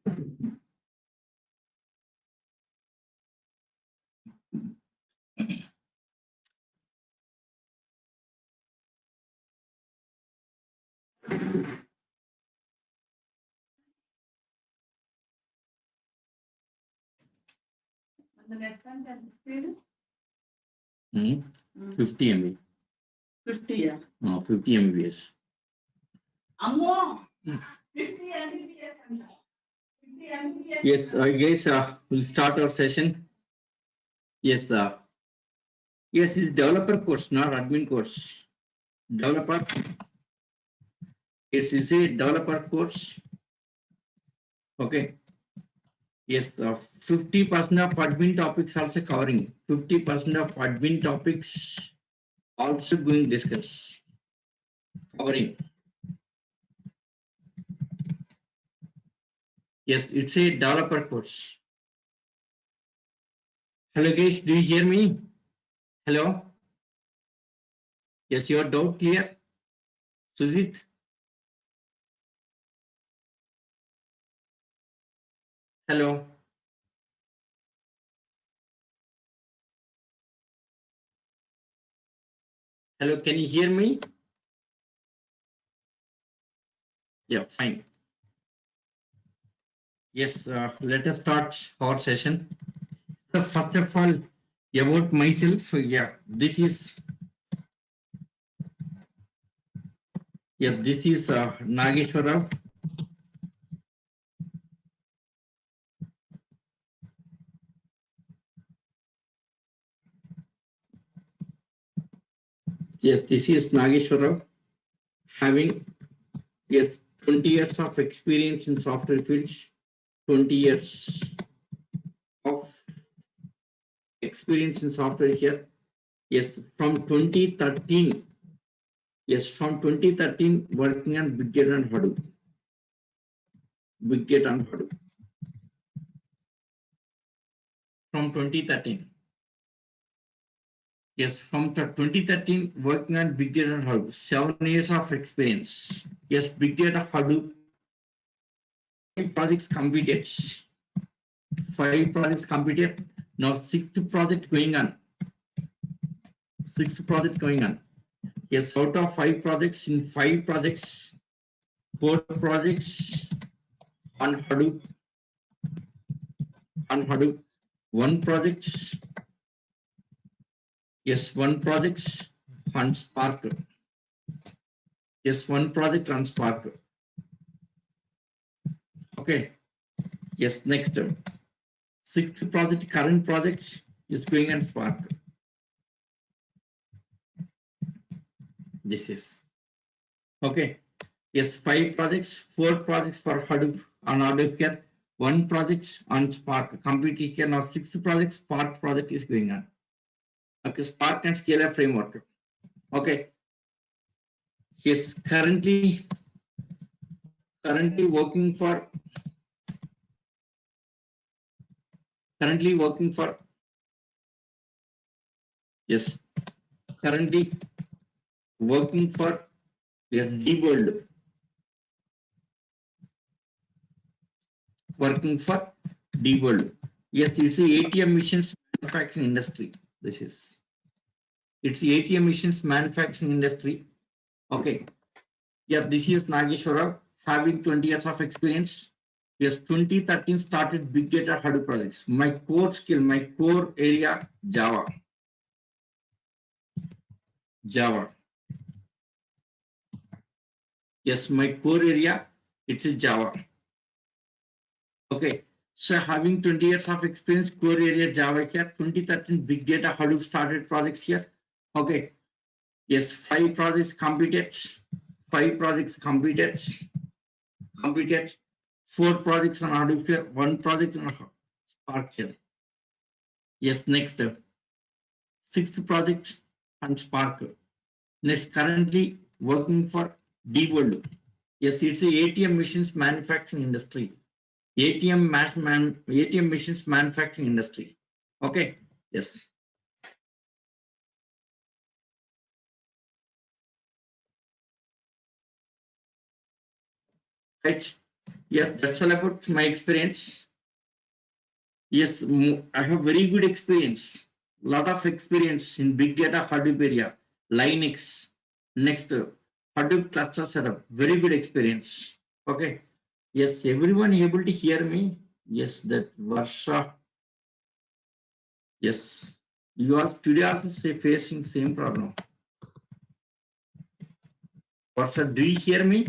The net content speed? 50 MB. 50, yeah. No, 50 Mbps. Ammo! 50 Mbps. 50 Mbps. Yes, guys, we'll start our session. Yes, yes, it's developer course, not admin course. Developer. It's a developer course. Okay. Yes, 50% of admin topics also covering. 50% of admin topics also going discuss. Covering. Yes, it's a developer course. Hello guys, do you hear me? Hello? Yes, your doubt clear? Sujit? Hello? Hello, can you hear me? Yeah, fine. Yes, let us start our session. So first of all, about myself, yeah, this is Nageshwar Rao. Yes, this is Nageshwar Rao, having 20 years of experience in software fields, 20 years of experience in software here. Yes, from 2013. Yes, from 2013 working on Big Data and Hadoop. Big Data and Hadoop. From 2013. Yes, from 2013 working on Big Data and Hadoop. 7 years of experience. Yes, Big Data Hadoop. 5 projects completed. 5 projects completed. Now 6th project going on. 6th project going on. Yes, out of 5 projects, in 5 projects, 4 projects on Hadoop. On Hadoop, 1 project. Yes, 1 project on Spark. Yes, 1 project on Spark. Okay. Yes, next. 6th project, current project is going on Spark. This is. Okay. Yes, 5 projects, 4 projects for Hadoop on Hadoop here, 1 project on Spark. Completely here now 6th project, Spark project is going on. Okay, Spark and Scala framework. Okay. Yes, currently working for yes, currently working for DWorld. Working for DWorld. Yes, it's a ATM machines manufacturing industry. This is. It's the ATM machines manufacturing industry. Okay. Yeah, this is Nageshwar Rao, having 20 years of experience. Yes, 2013 started Big Data Hadoop projects. My core skill, my core area, Java. Java. Yes, my core area, it's a Java. Okay. So having 20 years of experience, core area Java here, 2013 Big Data Hadoop started projects here. Okay. Yes, 5 projects completed. 5 projects completed. 4 projects on Hadoop here, 1 project on Spark here. Yes, next. 6th project on Spark. Next, currently working for DWorld. Yes, it's a ATM machines manufacturing industry. ATM machines manufacturing industry. Okay. Yes. Right. Yes, that's all about my experience. Yes, I have very good experience. Lot of experience in big data Hadoop area, Linux. Next, Hadoop cluster setup. Very good experience. Okay. Yes, everyone able to hear me? Yes, that Varsha. Yes, you are today also facing same problem. Varsha, do you hear me?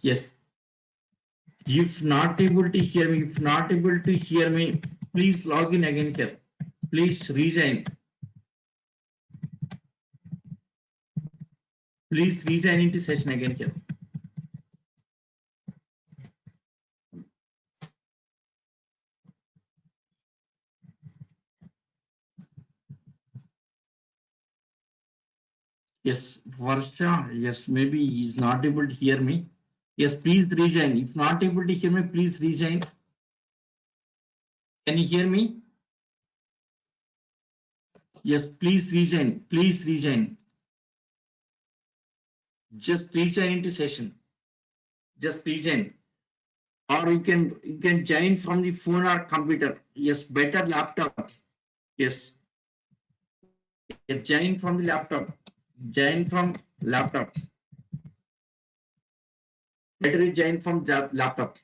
Yes. If not able to hear me, please log in again here. Please rejoin. Please rejoin into session again here. Yes, Varsha, yes, maybe he's not able to hear me. Yes, please rejoin. If not able to hear me, please rejoin. Can you hear me? Yes, please rejoin. Please rejoin. Just rejoin into session. Just rejoin. Or you can join from the phone or computer. Yes, better laptop. Yes. Join from the laptop. Join from laptop. Better join from the laptop.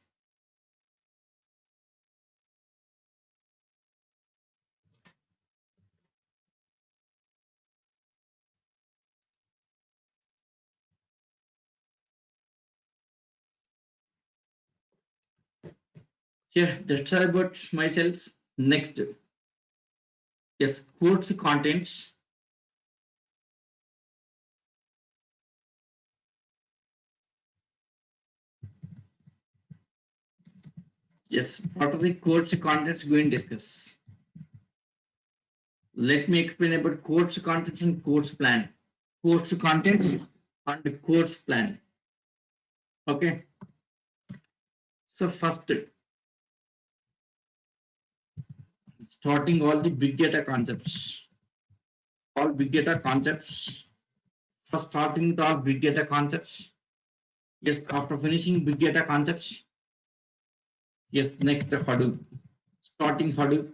Yeah, that's all about myself. Next. Yes, course contents. Yes, what are the course contents going to discuss? Let me explain about course contents and course plan. Course contents and course plan. Okay. So first, starting all the big data concepts. All big data concepts. First, starting with all big data concepts. Yes, after finishing big data concepts. Yes, next Hadoop. Starting Hadoop.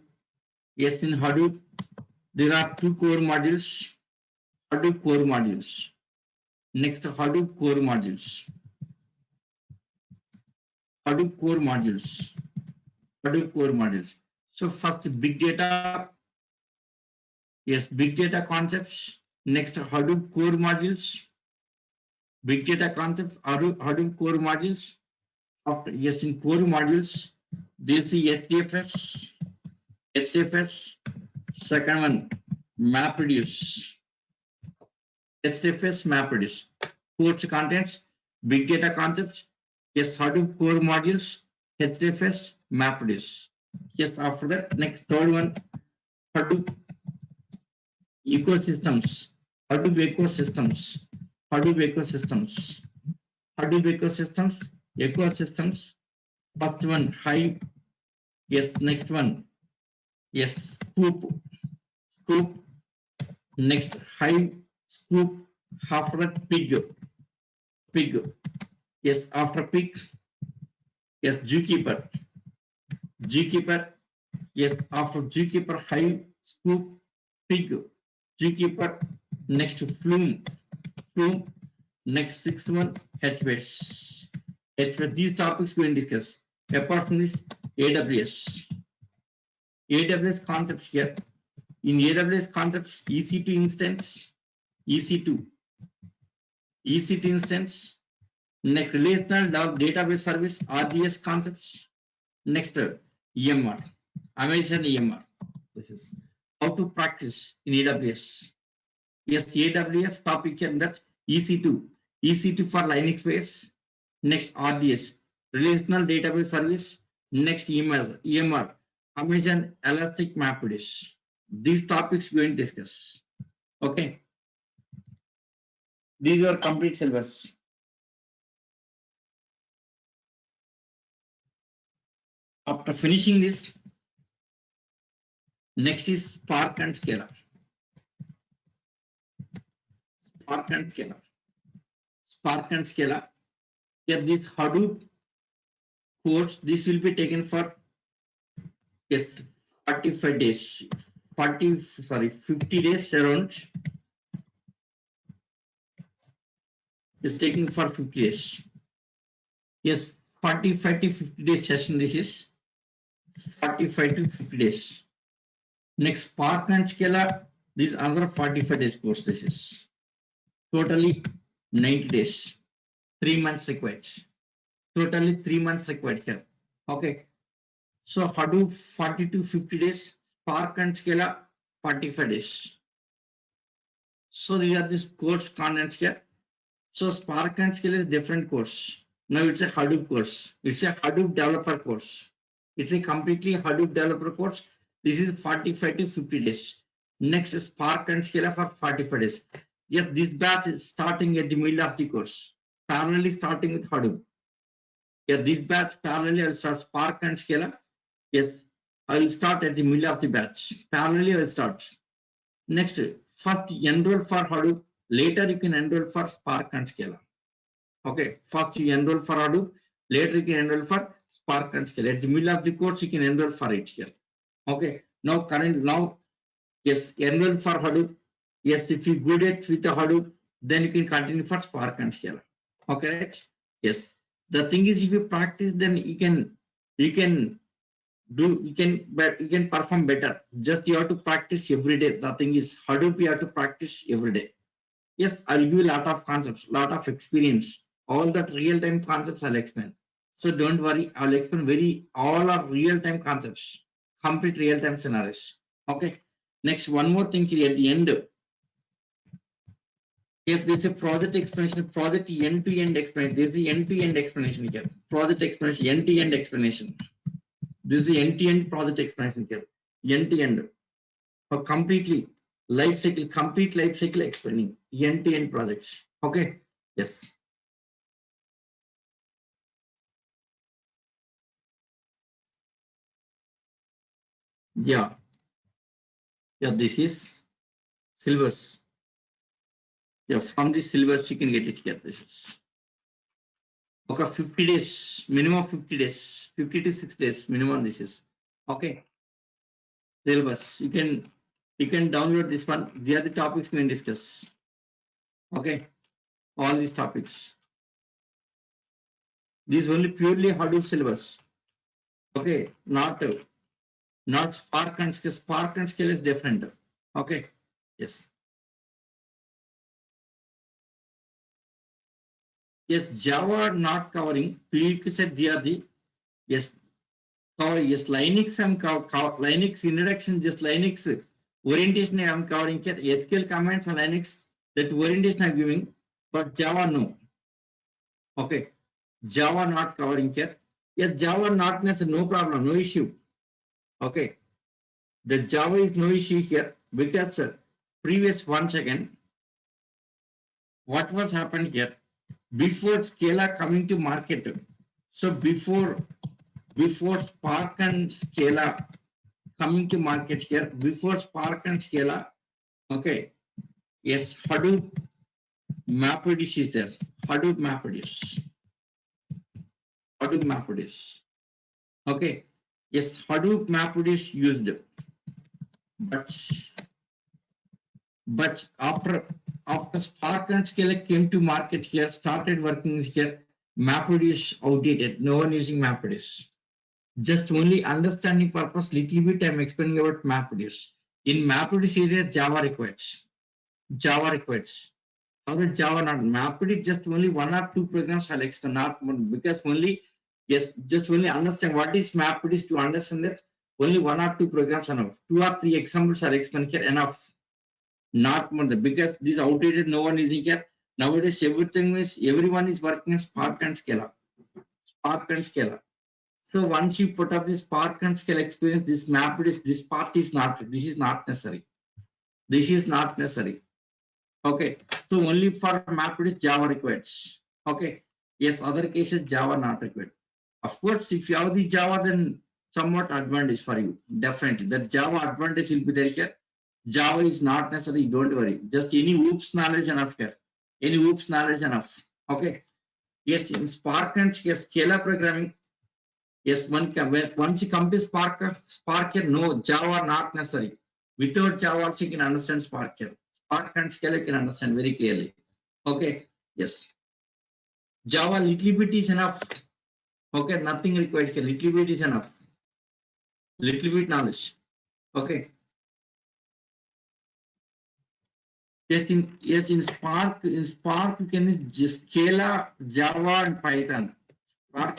Yes, in Hadoop, there are two core modules. Hadoop core modules. Next, Hadoop core modules. Hadoop core modules. Hadoop core modules. So first, big data. Yes, big data concepts. Next, Hadoop core modules. Big data concepts, Hadoop core modules. After, yes, in core modules, this is HDFS. Second one, MapReduce. HDFS MapReduce. Course contents, big data concepts. Yes, Hadoop core modules, HDFS MapReduce. Yes, after that, next third one, Hadoop ecosystems. Hadoop ecosystems. Hadoop ecosystems. Hadoop ecosystems. First one, Hive. Yes, next one. Yes, Scoop. Next, Hive, Scoop. After that, Pig. Yes, after Pig. Yes, Zookeeper. Yes, after Zookeeper, Hive, Scoop, Pig. Zookeeper. Next, Flume. Next, sixth one, HBase. These topics we will discuss. Apart from this, AWS. AWS concepts here. In AWS concepts, EC2 instance, EC2 instance. Next, relational database service, RDS concepts. Next, EMR, Amazon EMR. This is how to practice in AWS. Yes, AWS topic and that EC2 for Linux base. Next, RDS, relational database service. Next, EMR, Amazon Elastic MapReduce. These topics we will discuss. Okay. These are complete syllabus. After finishing this, next is Spark and Scala. Spark and Scala. Spark and Scala. Here this Hadoop course, this will be taken for yes 45 days. 50 days around. Is taking for 50 days. Yes, 45 to 50 days session. This is 45 to 50 days. Next, Spark and Scala, this another 45 days course. This is totally 90 days. 3 months required. Totally 3 months required here. Okay. So Hadoop 40 to 50 days, Spark and Scala 45 days. So these are this course contents here. So Spark and Scala is different course. Now it's a Hadoop course. It's a Hadoop developer course. It's a completely Hadoop developer course. This is 45 to 50 days. Next is Spark and Scala for 45 days. Yes, this batch is starting at the middle of the course. Parallelly starting with Hadoop. Yeah, this batch parallelly I will start Spark and Scala. Yes, I will start at the middle of the batch. Parallelly I will start. Next, first enroll for Hadoop. Later you can enroll for Spark and Scala. Okay, first you enroll for Hadoop. Later you can enroll for Spark and Scala. At the middle of the course you can enroll for it here. Okay, now yes, enroll for Hadoop. Yes, if you good at with the Hadoop, then you can continue for Spark and Scala. Okay, right? Yes. The thing is, if you practice, then you can perform better. Just you have to practice every day. The thing is, Hadoop you have to practice every day. Yes, I'll give you a lot of concepts, lot of experience. All that real-time concepts I'll explain. So don't worry, I'll explain all are real-time concepts, complete real-time scenarios. Okay. Next, one more thing here at the end. Yes, this is a project explanation, project end-to-end explanation. This is the end-to-end explanation here. Project explanation, end-to-end explanation. This is the end-to-end project explanation here. End-to-end. For completely life cycle, complete life cycle explaining end-to-end projects. Okay. Yes. Yeah. Yeah, this is syllabus. Yeah, from this syllabus you can get it here. This is okay, 50 days, minimum 50 days, 50 to 6 days minimum. This is okay. Syllabus. You can download this one. These are the topics we can discuss. Okay, all these topics. This is only purely Hadoop syllabus. Okay, not Spark and Scala. Spark and Scala is different. Okay, yes. Yes, Java not covering. Prerequisite they are the yes. Cover yes, Linux I'm Linux introduction, just Linux orientation I'm covering here. SQL commands and Linux, that orientation I'm giving, but Java no. Okay, Java not covering here. Yes, Java not necessary, no problem, no issue. Okay, the Java is no issue here because previous once again, what was happened here before Scala coming to market. So before Spark and Scala coming to market here, before Spark and Scala, okay, yes, Hadoop MapReduce is there. Hadoop MapReduce. Hadoop MapReduce. Okay, yes, Hadoop MapReduce used, but after Spark and Scala came to market here, started working here, MapReduce outdated. No one using MapReduce. Just only understanding purpose, little bit I'm explaining about MapReduce. In MapReduce area, Java requires. Java requires. However, Java not. MapReduce just only 1 or 2 programs I'll explain, not one, because only yes, just only understand what is MapReduce. To understand that only 1 or 2 programs are enough. 2 or 3 examples are explained here enough. Not more than, because this outdated, no one is here. Nowadays everyone is working in Spark and Scala. Spark and Scala. So once you put up this Spark and Scala experience, this MapReduce, this part is not, this is not necessary. This is not necessary. Okay, so only for MapReduce Java requires. Okay, yes, other cases Java not required. Of course, if you have the Java, then somewhat advantage for you. Definitely, that Java advantage will be there here. Java is not necessary. Don't worry. Just any OOPS knowledge enough here. Any OOPS knowledge enough. Okay. Yes, in Spark and Scala programming. Yes, once you complete Spark here, no, Java not necessary. Without Java also you can understand Spark here. Spark and Scala you can understand very clearly. Okay. Yes. Java little bit is enough. Okay, nothing required here. Little bit is enough. Little bit knowledge. Okay. Yes, in Spark you can just Scala, Java and Python. Spark,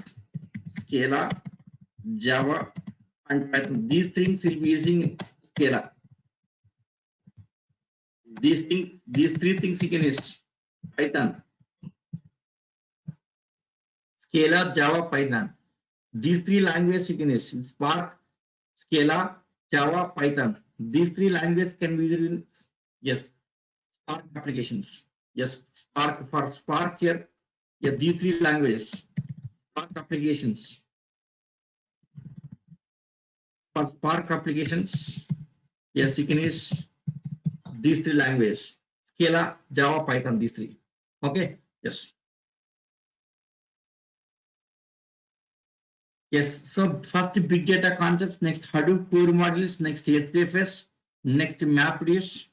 Scala, Java and Python. These things will be using Scala. These three things you can use. Python, Scala, Java, Python. These three languages you can use. Spark, Scala, Java, Python. These three languages can be used in yes. Spark applications. Yes, Spark for Spark here. Yeah, these three languages. Spark applications. For Spark applications, yes, you can use these three languages. Scala, Java, Python, these three. Okay, yes. Yes, so first big data concepts, next Hadoop core modules, next HDFS, next MapReduce.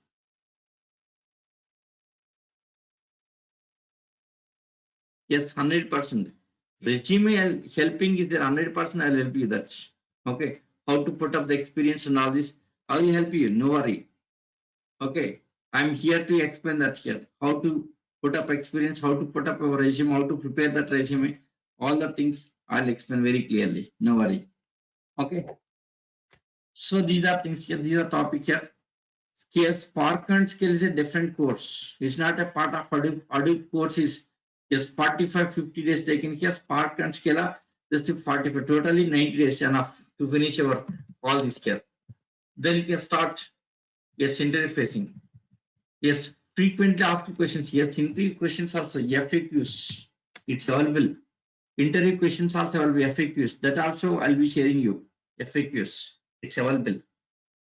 Yes, 100%. Resume helping is there 100%. I'll help you that. Okay, how to put up the experience and all this. I will help you. No worry. Okay, I'm here to explain that here. How to put up experience, how to put up our resume, how to prepare that resume. All the things I'll explain very clearly. No worry. Okay. So these are things here. These are topic here. Scale Spark and Scale is a different course. It's not a part of Hadoop. Hadoop course is just 45-50 days taken here. Spark and Scala just 45, totally 90 days enough to finish our all this here. Then you can start yes interfacing. Yes, frequently asked questions. Yes, interview questions also FAQs. It's available. Interview questions also will be FAQs. That also I'll be sharing you FAQs. It's available.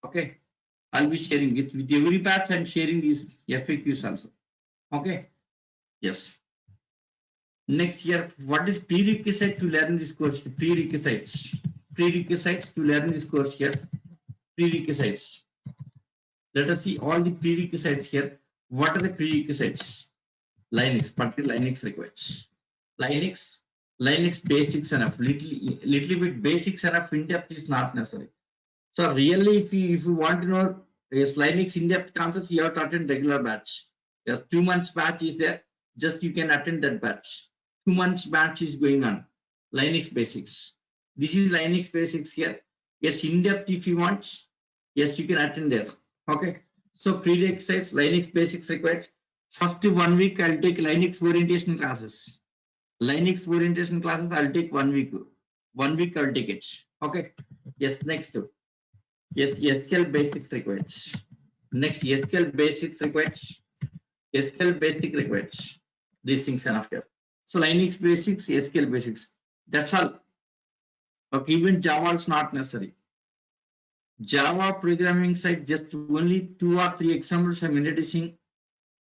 Okay, I'll be sharing it with every batch. I'm sharing these FAQs also. Okay. Yes. Next year, what is prerequisite to learn this course? Prerequisites to learn this course here. Prerequisites. Let us see all the prerequisites here. What are the prerequisites? Linux, particular Linux requires. Linux basics enough. Little bit basics enough. In-depth is not necessary. So really, if you want to know yes, Linux in-depth concepts, you have to attend regular batch. Yes, 2 months batch is there. Just you can attend that batch. 2 months batch is going on. Linux basics. This is Linux basics here. Yes, in-depth if you want. Yes, you can attend there. Okay. So prerequisites, Linux basics required. First 1 week I'll take Linux orientation classes. Linux orientation classes I'll take 1 week. 1 week I'll take it. Okay. Yes, next. Yes, SQL basics required. Next, SQL basics required. SQL basic required. These things enough here. So Linux basics, SQL basics. That's all. Okay, even Java is not necessary. Java programming side, just only 2 or 3 examples I'm introducing.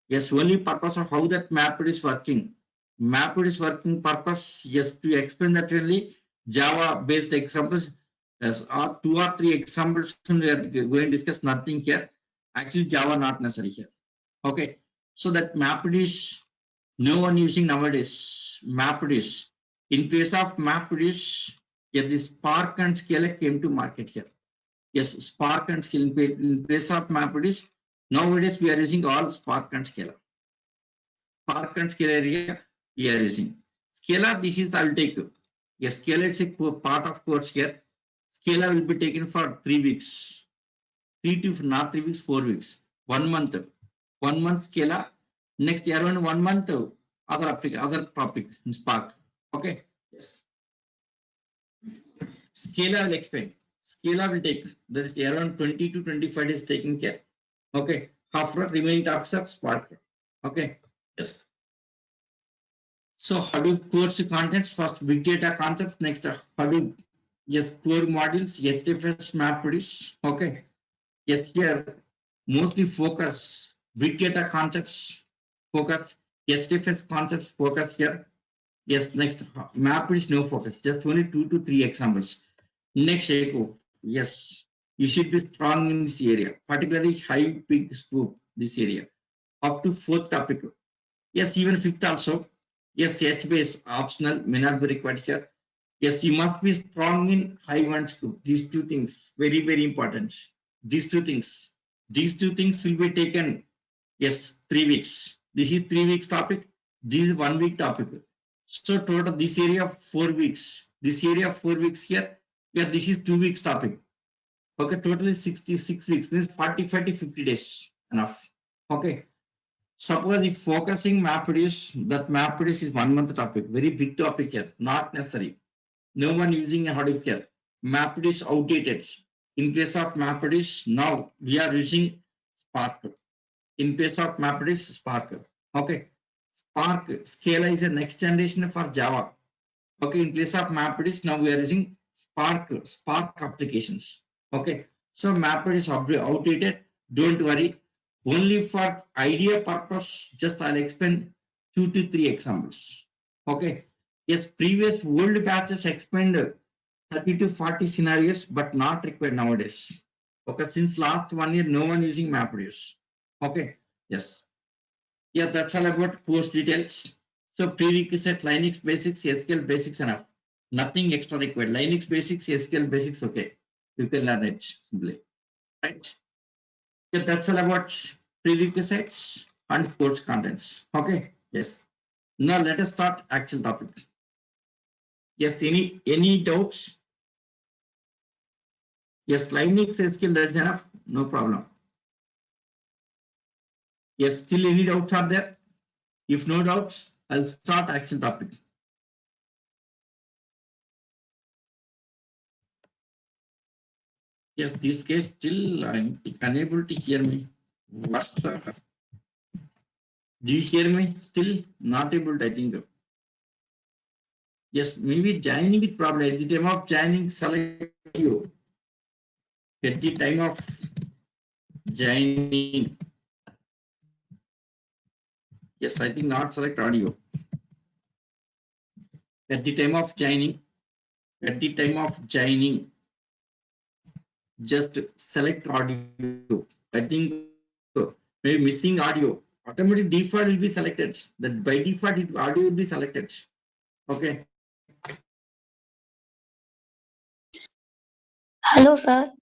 Yes, only purpose of how that map is working. Map is working purpose, yes, to explain that only Java based examples. Yes, 2 or 3 examples we are going to discuss, nothing here. Actually, Java not necessary here. Okay, so that MapReduce, no one using nowadays. MapReduce. In place of MapReduce, yes, the Spark and Scala came to market here. Yes, Spark and Scala in place of MapReduce. Nowadays we are using all Spark and Scala. Spark and Scala area we are using. Scala, this is I'll take. Yes, Scala it's a part of course here. Scala will be taken for 3 weeks. 3 to not 3 weeks, 4 weeks. 1 month. 1 month Scala. Next around 1 month other topic in Spark. Okay. Yes. Scala will explain. Scala will take that is around 20 to 25 days taking care. Okay. After remaining topics of Spark. Okay. Yes. So Hadoop course contents, first big data concepts, next Hadoop. Yes, core modules, HDFS MapReduce. Okay. Yes, here mostly focus. Big data concepts, focus. HDFS concepts, focus here. Yes, next. MapReduce, no focus. Just only 2 to 3 examples. Next, Echo. Yes, you should be strong in this area, particularly high big scope, this area. Up to 4th topic. Yes, even 5th also. Yes, H-base optional, may not be required here. Yes, you must be strong in high one scope. These two things, very, very important. These two things will be taken. Yes, 3 weeks. This is 3 weeks topic. This is 1 week topic. So total this area 4 weeks. This area 4 weeks here. Yeah, this is 2 weeks topic. Okay, totally 66 weeks means 45 to 50 days. Enough. Okay. Suppose if focusing MapReduce, that MapReduce is 1 month topic. Very big topic here. Not necessary. No one using a Hadoop here. MapReduce outdated. In place of MapReduce, now we are using Spark. In place of MapReduce, Spark. Okay. Spark Scala is a next generation for Java. Okay. In place of MapReduce, now we are using Spark applications. Okay. So MapReduce is outdated. Don't worry. Only for idea purpose, just I'll explain 2 to 3 examples. Okay. Yes, previous old batches explained 30 to 40 scenarios, but not required nowadays. Okay, since last 1 year, no one using MapReduce. Okay, yes. Yeah, that's all about course details. So prerequisite Linux basics, SQL basics enough. Nothing extra required. Linux basics, SQL basics, okay. You can learn it simply. Right? Yeah, that's all about prerequisites and course contents. Okay, yes. Now let us start actual topic. Yes, any doubts? Yes, Linux SQL, that's enough, no problem. Yes, still any doubts are there? If no doubts, I'll start actual topic. Yes, this case still I'm unable to hear me. What? Do you hear me? Still not able to, I think. Yes, maybe joining with problem. At the time of joining, select you. At the time of joining. Yes, I think not select audio. At the time of joining, just select audio. I think maybe missing audio. Automatic default will be selected. That by default audio will be selected. Okay. Hello, sir.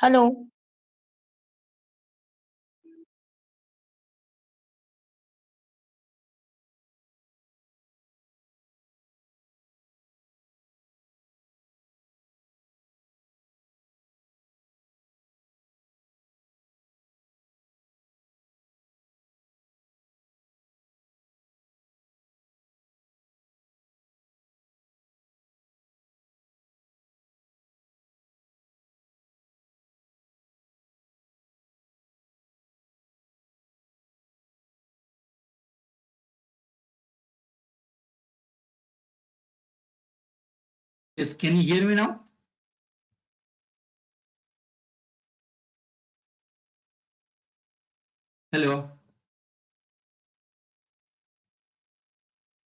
Hello. Yes, can you hear me now? Hello.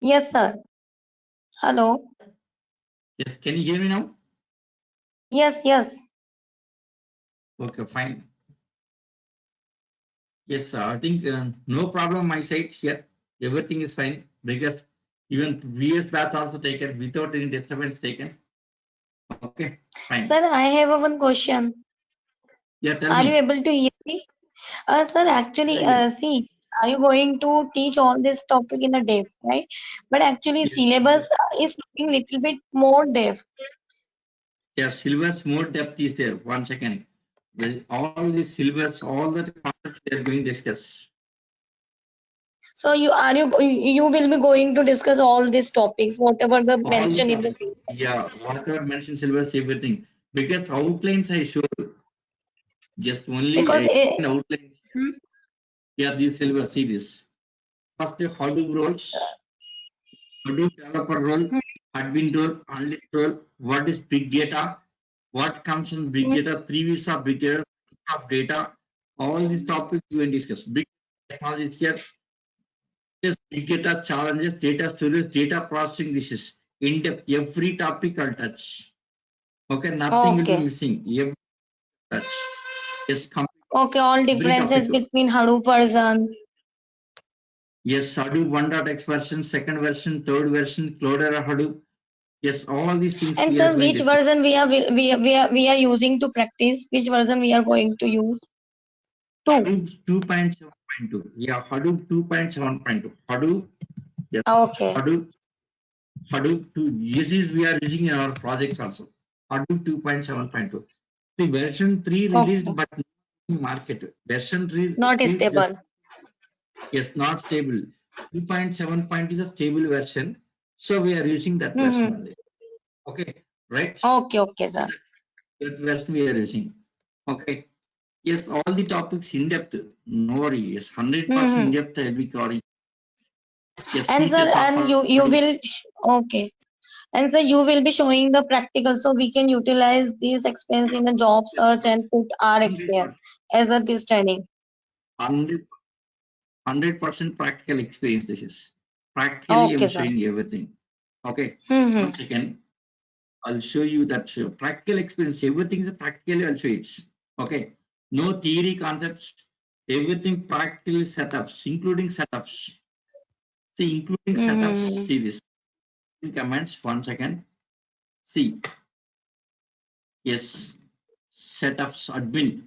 Yes, sir. Hello. Yes, can you hear me now? Yes, yes. Okay, fine. Yes, I think no problem my side here. Everything is fine because even previous batch also taken without any disturbance taken. Okay, fine. Sir, I have one question. Yeah, tell Are you me. able to hear me? Sir, actually, Yeah, see, are you going to teach all this topic in a depth, right? But actually, yes, syllabus is looking little bit more depth. yeah, syllabus more depth is there. 1 second. All the syllabus, all the concepts they are going to discuss. So you will be going to discuss all these topics, whatever the All the mention in the topics. syllabus. Yeah, whatever mentioned syllabus, everything. Because outlines I showed just only Because outlines. hmm, Yeah, this syllabus, see this. First, Hadoop roles, Hadoop developer role, admin role, analyst role, what is big data, what comes in big data, 3 V's of big data, of data, all these topics we will discuss. Big technology is here. Yes, big data challenges, data storage, data processing. This is in depth. Every topic I'll touch. Okay, nothing will be Okay. missing. Every touch. Yes, Okay, all every differences topic. between Hadoop versions. Yes, Hadoop 1.x version, second version, third version, Cloudera Hadoop. Yes, all these things And we are sir, going which to version we are using to practice? Which version we are going to use? Hadoop 2.7.2. Yeah, Hadoop 2.7.2. Hadoop. Yes, Okay. Hadoop 2. This is we are using in our projects also. Hadoop 2.7.2. The version 3 released, Okay. but not in market. Version 3 Not just, stable. yes, not stable. 2.7 is a stable version, so we are using that version Mm-hmm. only. Okay, right? Okay, sir. That version we are using. Okay. Yes, all the topics in depth. No worry. Yes, 100% in Mm-hmm. depth I will be covering. Yes, And sir, features of and you Hadoop. will okay. And sir, you will be showing the practical, so we can utilize this experience in the job search and put our 100%. experience as a this training. 100% practical experience. This is practically Okay, I'm sir. showing everything. Okay, Mm-hmm. once again, I'll show you that practical experience. Everything is practically I'll show it. Okay, no theory concepts. Everything practically setups, including setups. See, including setups. Mm-hmm. See this in comments. 1 second. See, yes, setups admin,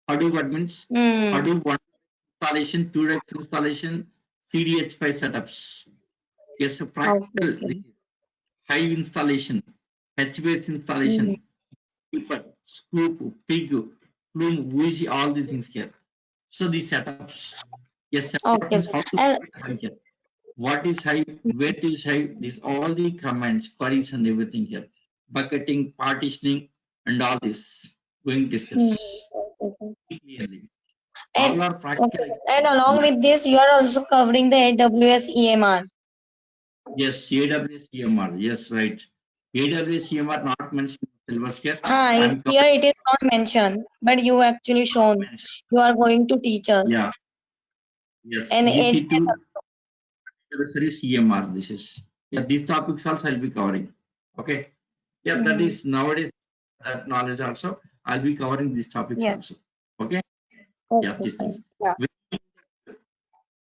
Hadoop admins, Mm. Hadoop 1 installation, 2x installation, CDH5 setups. Yes, so practical Okay. Hive installation, HBase Mm-hmm. installation, Keeper, Scoop, Pig, Plume, Ouija, all these things here. So these setups. Yes, setup Okay, means sir. how to And Hive here. What is Hive? Where is Hive? These all the commands, queries, and everything here. Bucketing, partitioning, and all this. Going to mm, discuss okay, sir. clearly. And All are practical. okay. And along Yeah. with this, you are also covering the AWS EMR. Yes, AWS EMR. Yes, right. AWS EMR not mentioned in the syllabus here. I'm Here it is not mentioned, but you actually shown. mentioned. You are going to teach us. Yeah. Yes. And age EC2 series EMR. This is, yeah, these topics also I'll be covering. Okay. Yeah, that mm-hmm. is nowadays that knowledge also. I'll be covering these topics Yes. also. Okay. Yeah, Okay, these sir. things. Yeah.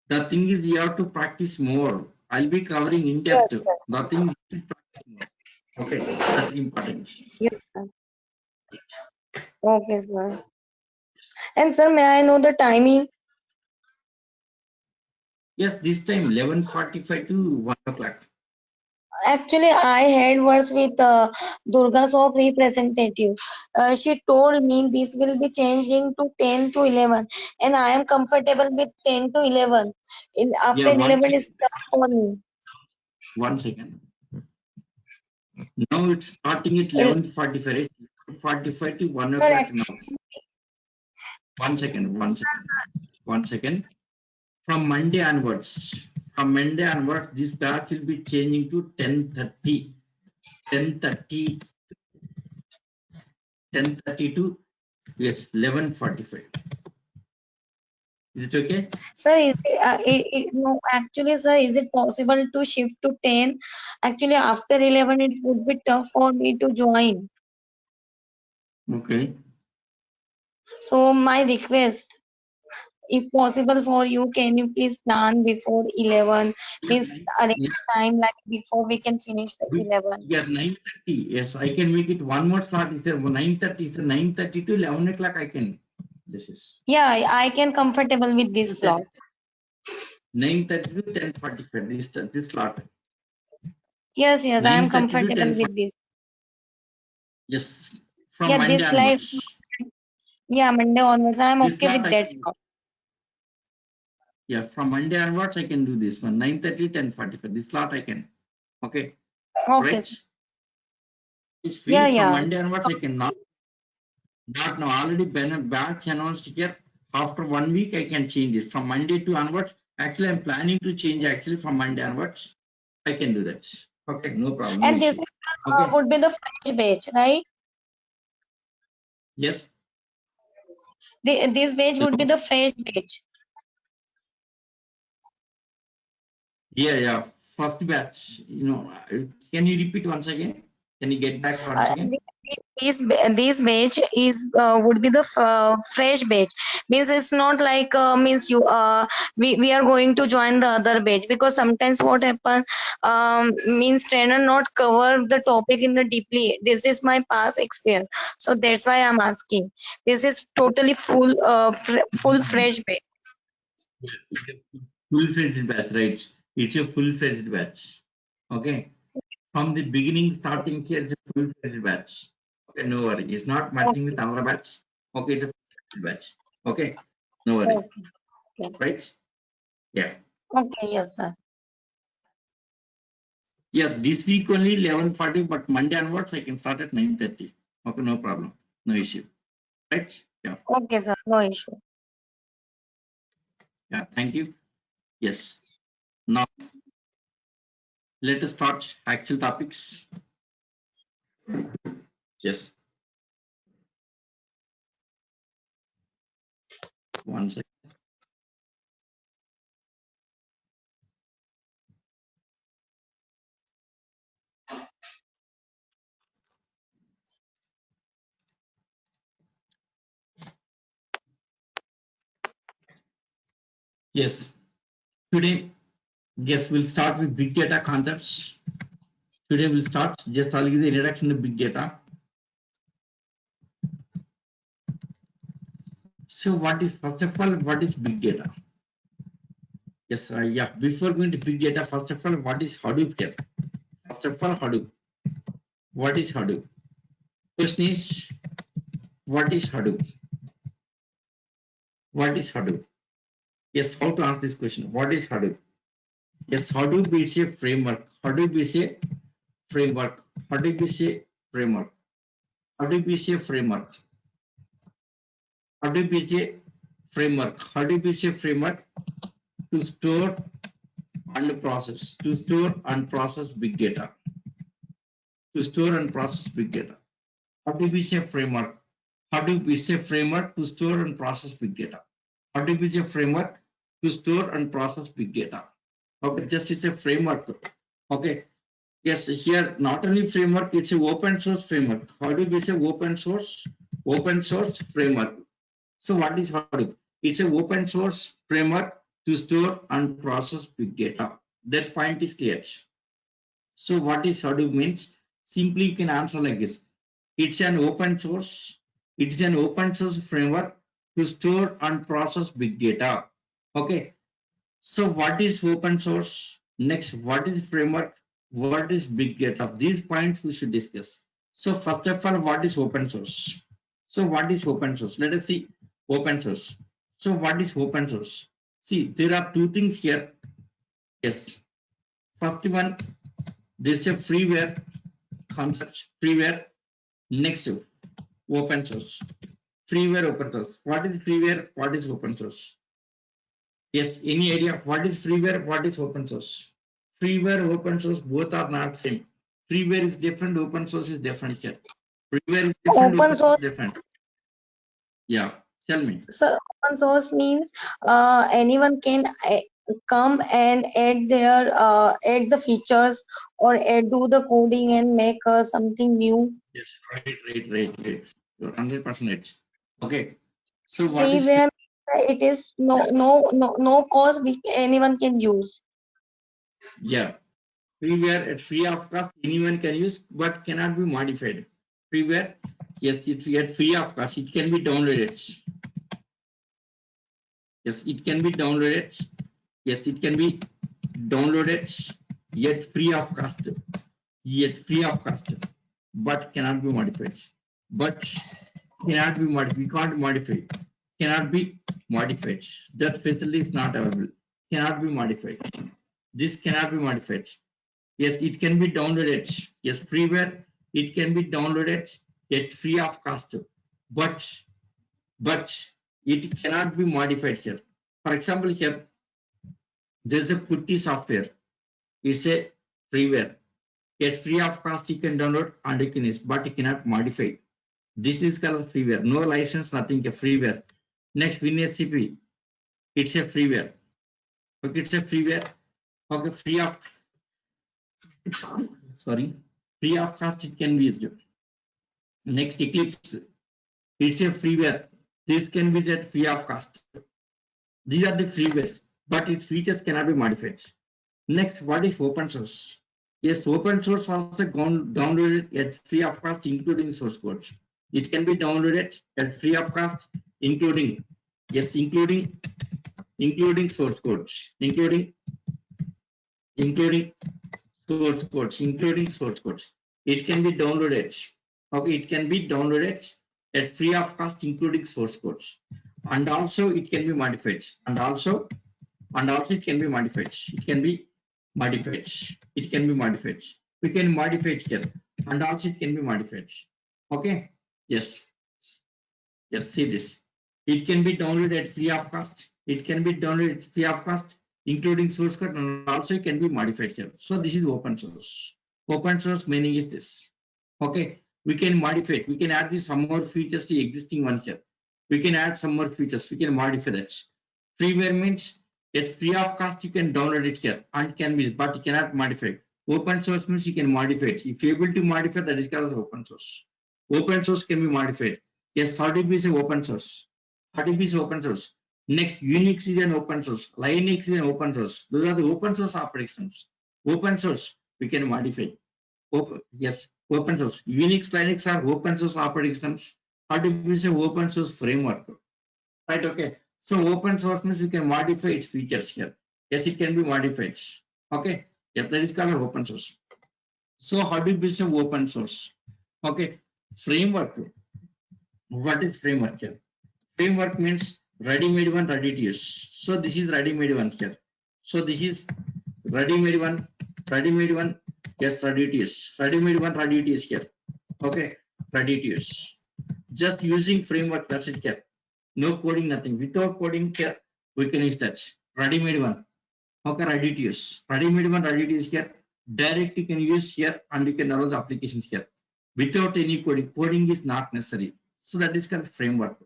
The thing is you have to practice more. I'll be covering in Yes, depth. The thing is practice more. Okay, that's important. yes, sir. Okay, sir. And sir, may I know the timing? Yes, this time 11:45 to 1 o'clock. Actually, I had words with Durga Shop representative. She told me this will be changing to 10 to 11, and I am comfortable with 10 to 11. After Yeah, 11 is tough for me. 1 second. Now it's starting at Uh, 11:45. 11:45 to 1 Sir, o'clock now. 1 second, 1 second, 1 second. From Monday onwards, this batch will be changing to 10:30. 10:30 to, yes, 11:45. Is it okay? sir, no, actually, sir, is it possible to shift to 10? Actually, after 11, it would be tough for me to join. Okay. So, my request, if possible for you, can you please plan before 11? Means arrange time like before we can finish the 11. Yeah, 9:30. Yes, I can make it one more slot. Is there 9:30? Is 9:30 to 11 o'clock? I can. This is Yeah, I can comfortable with this slot. 9:30 to 10:45. This slot. Yes, I am 9:30 to comfortable 10:45. with this. Yes, from Yeah, Monday this live. onwards. Yeah, Monday onwards, I am This okay slot with I that can. slot. Yeah, from Monday onwards I can do this one. 9:30 to 10:45. This slot I can. Okay. Okay, Right. sir. It's free Yeah, from yeah. Monday onwards. I can not now. Already been a batch announced here. After 1 week, I can change it from Monday to onwards. Actually, I'm planning to change actually from Monday onwards. I can do that. Okay, no problem, no And this issue. Okay, would be the French batch, right? Yes. This batch would be the fresh batch. Yeah. First batch. Can you repeat once again? Can you get back once again? This batch is would be the fresh batch. Means it's not like means you we are going to join the other batch, because sometimes what happen, means trainer not cover the topic in the deeply. This is my past experience, so that's why I'm asking. This is totally full fresh batch. Full-fledged batch, right? It's a full-fledged batch. Okay. From the beginning, starting here, it's a full-fledged batch. Okay, no worry. It's not matching with another batch. Okay, it's a full-fledged batch. Okay, no worry. Okay. Right? Yeah. Okay, yes, sir. Yeah, this week only 11:40, but Monday onwards I can start at 9:30. Okay, no problem. No issue. Right? Yeah. Okay, sir. No issue. Yeah. Thank you. Yes. Now, let us start actual topics. Yes. One second. Yes. Today, yes, we'll start with big data concepts. Today we'll start. Just I'll give the introduction to big data. So, first of all, what is big data? Yes, yeah. Before going to big data, first of all, what is Hadoop here? First of all, Hadoop. What is Hadoop? Question is, what is Hadoop? What is Hadoop? Yes, how to answer this question? What is Hadoop? Yes, Hadoop is a framework. Hadoop is a framework. Hadoop is a framework. Hadoop is a framework. Hadoop is a framework. Hadoop is a framework to store and process. To store and process big data. To store and process big data. Hadoop is a framework. Hadoop is a framework to store and process big data. Hadoop is a framework to store and process big data. Okay, just it's a framework. Okay. Yes, here not only framework, it's an open source framework. Hadoop is an open source framework. So what is Hadoop? It's an open source framework to store and process big data. That point is clear. So what is Hadoop means? Simply you can answer like this. It's an open source framework to store and process big data. Okay. So what is open source? Next, what is framework? What is big data? These points we should discuss. So first of all, what is open source? So what is open source? Let us see open source. So what is open source? See, there are two things here. Yes. First one, this is a freeware concept. Freeware. Next, open source. Freeware, open source. What is freeware? What is open source? Yes, any idea what is freeware? What is open source? Freeware, open source, both are not same. Freeware is different, open source is different here. Freeware is different, Open source. is different. Yeah, tell me. So open source means anyone can come and add add the features, or do the coding and make something new. Yes, right. You're 100% right. Okay. So what is Freeware, it is no cost anyone can use. yeah. Freeware at free of cost, anyone can use, but cannot be modified. Freeware, yes, it's at free of cost. It can be downloaded. Yes, it can be downloaded. Yes, it can be downloaded yet free of cost. But cannot be modified. But cannot be modified. We can't modify. Cannot be modified. That facility is not available. Cannot be modified. This cannot be modified. Yes, it can be downloaded. Yes, freeware, it can be downloaded yet free of cost. But it cannot be modified here. For example, here there's a Putty software. It's a freeware. Yet free of cost you can download and you can use, but you cannot modify. This is called freeware. No license, nothing. A freeware. Next, WinSCP. It's a freeware. Okay, it's a freeware. Okay, free of free of cost. It can be used. Next, Eclipse. It's a freeware. This can be used at free of cost. These are the freewares, but its features cannot be modified. Next, what is open source? Yes, open source also downloaded at free of cost, including source code. It can be downloaded at free of cost, including source code, including source code. It can be downloaded. Okay, it can be downloaded at free of cost, including source code, and also it can be modified. And also it can be modified. It can be modified. We can modify it here, and also it can be modified. Okay. Yes. See this. It can be downloaded at free of cost. It can be downloaded at free of cost, including source code, and also it can be modified here. So this is open source. Open source meaning is this. Okay. We can modify it. We can add some more features to existing one here. We can add some more features. We can modify that. Freeware means at free of cost you can download it here and can be, but you cannot modify it. Open source means you can modify it. If you're able to modify, that is called open source. Open source can be modified. Yes, RDP is open source. RDP is open source. Next, Unix is an open source. Linux is an open source. Those are the open source operations. Open source we can modify. Open source. Unix, Linux are open source operating systems. RDP is an open source framework. Right? Okay. So open source means you can modify its features here. Yes, it can be modified. Okay. Yes, that is called open source. So Hadoop is an open source. Okay. Framework. What is framework here? Framework means ready-made one, ready to use. So this is ready-made one here. So this is ready-made one. Yes, ready to use. Ready-made one, ready to use here. Okay, ready to use. Just using framework, that's it here. No coding, nothing. Without coding here, we can use that. Ready-made one. Okay, ready to use. Ready-made one, ready to use here. Direct you can use here and you can download the applications here. Without any coding. Coding is not necessary. So that is called framework.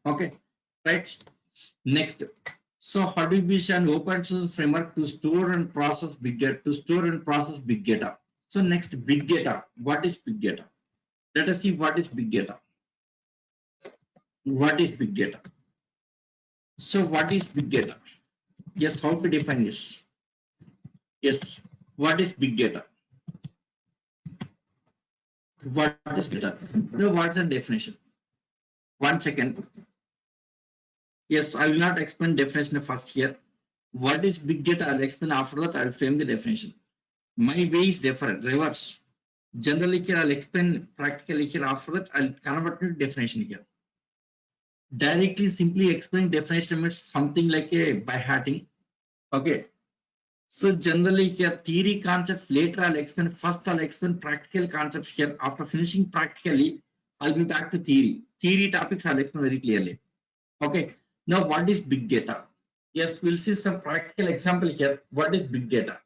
Okay, right? Next. So Hadoop is an open source framework to store and process big data. So next, big data. What is big data? Let us see what is big data. What is big data? So what is big data? Yes, how to define this? Yes, what is big data? What is data? No, what's the definition? 1 second. Yes, I will not explain definition first here. What is big data? I'll explain after that. I'll frame the definition. My way is different, reverse. Generally here I'll explain practically here. After that I'll convert to definition here. Directly simply explain definition means something like a by hearting. Okay. So generally here theory concepts later I'll explain. First I'll explain practical concepts here. After finishing practically, I'll be back to theory. Theory topics I'll explain very clearly. Okay. Now what is big data? Yes, we'll see some practical example here. What is big data?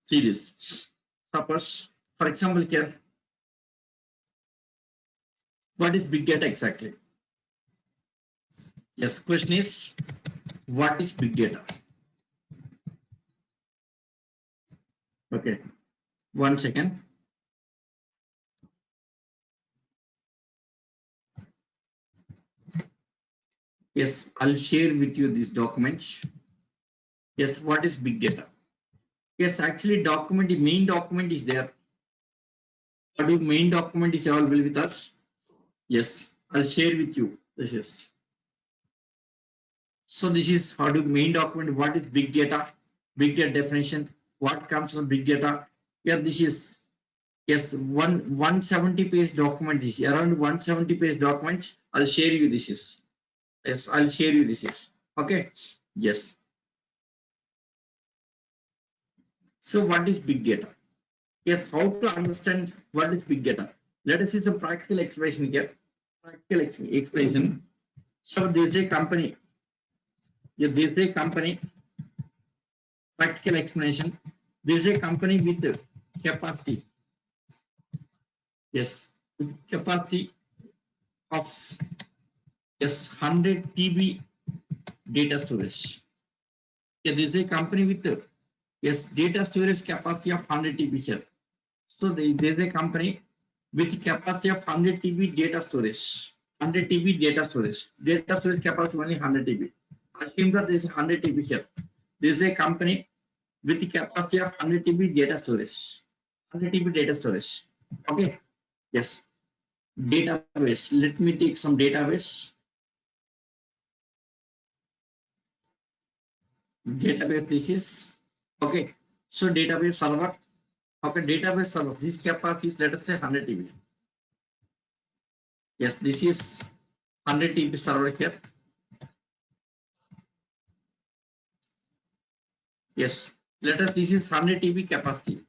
See this. Suppose, for example here, what is big data exactly? Yes, question is, what is big data? Okay, 1 second. Yes, I'll share with you this document. Yes, what is big data? Yes, actually document, the main document is there. Hadoop main document is available with us. Yes, I'll share with you. This is. So this is Hadoop main document. What is big data? Big data definition. What comes from big data? Here this is, yes, 170 page document is around 170 page document. I'll share you this is. Yes, I'll share you this is. Okay. Yes. So what is big data? Yes, how to understand what is big data? Let us see some practical explanation here. Practical explanation. So there is a company. Yeah, there is a company. Practical explanation. There is a company with capacity. Yes, capacity of 100 TB data storage. Yeah, this is a company with data storage capacity of 100 TB here. So there is a company with capacity of 100 TB data storage. 100 TB data storage. Data storage capacity only 100 TB. Assume that there is 100 TB here. This is a company with the capacity of 100 TB data storage. 100 TB data storage. Okay. Yes. Database. Let me take some database. Database. This is okay. So database server. Okay. Database server. This capacity is, let us say, 100 TB. Yes. This is 100 TB server here. Yes. Let us. This is 100 TB capacity.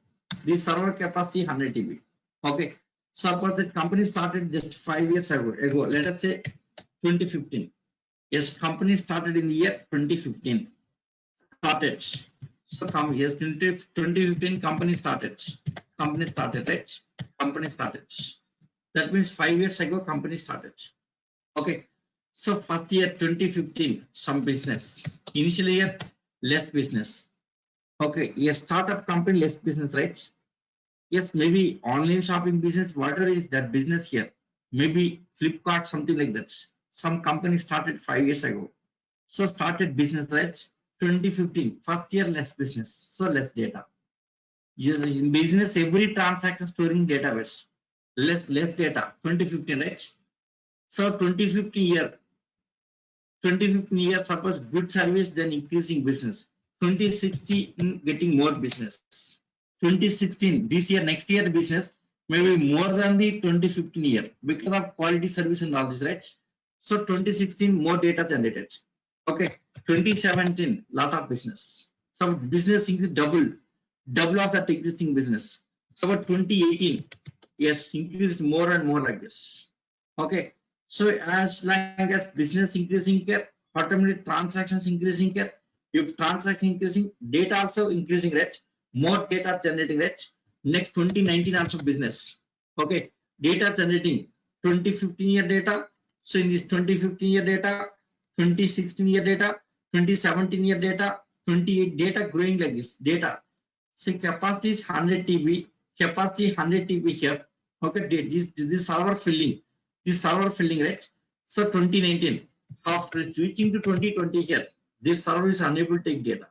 This server capacity 100 TB. Okay. Suppose the company started just 5 years ago. Let us say 2015. Yes, company started in the year 2015. Started. So come yes, 2015 company started. Company started, right? Company started. That means 5 years ago company started. Okay. So first year 2015 some business. Initial year less business. Okay. Yes, startup company less business, right? Yes, maybe online shopping business, whatever is that business here, maybe Flipkart, something like that. Some company started 5 years ago. So started business, right? 2015, first year less business, so less data. Yes, in business, every transaction storing database, less data, 2015, right? So 2015 year, suppose good service, then increasing business. 2016 getting more business. 2016 this year, next year business maybe more than the 2015 year because of quality service and all this, right? So 2016 more data generated. Okay, 2017 lot of business. So business increase double of that existing business. So about 2018, yes, increased more and more like this. Okay, so as long as business increasing here, automatically transactions increasing here. If transaction increasing, data also increasing, right? More data generating, right? Next 2019 also business. Okay, data generating 2015 year data. So in this 2015 year data, 2016 year data, 2017 year data, 28 data growing like this data. So capacity is 100 TB, capacity 100 TB here. Okay, this server filling, right? So 2019, after switching to 2020 here, this server is unable to take data.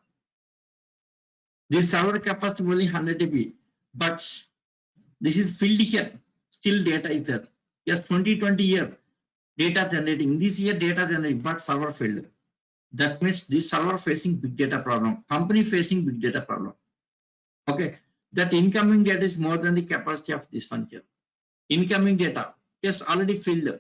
This server capacity only 100 TB, but this is filled here. Still data is there. Yes, 2020 year data generating. This year data generating, but server failed. That means this server facing big data problem. Company facing big data problem. Okay, that incoming data is more than the capacity of this one here. Incoming data, yes, already filled.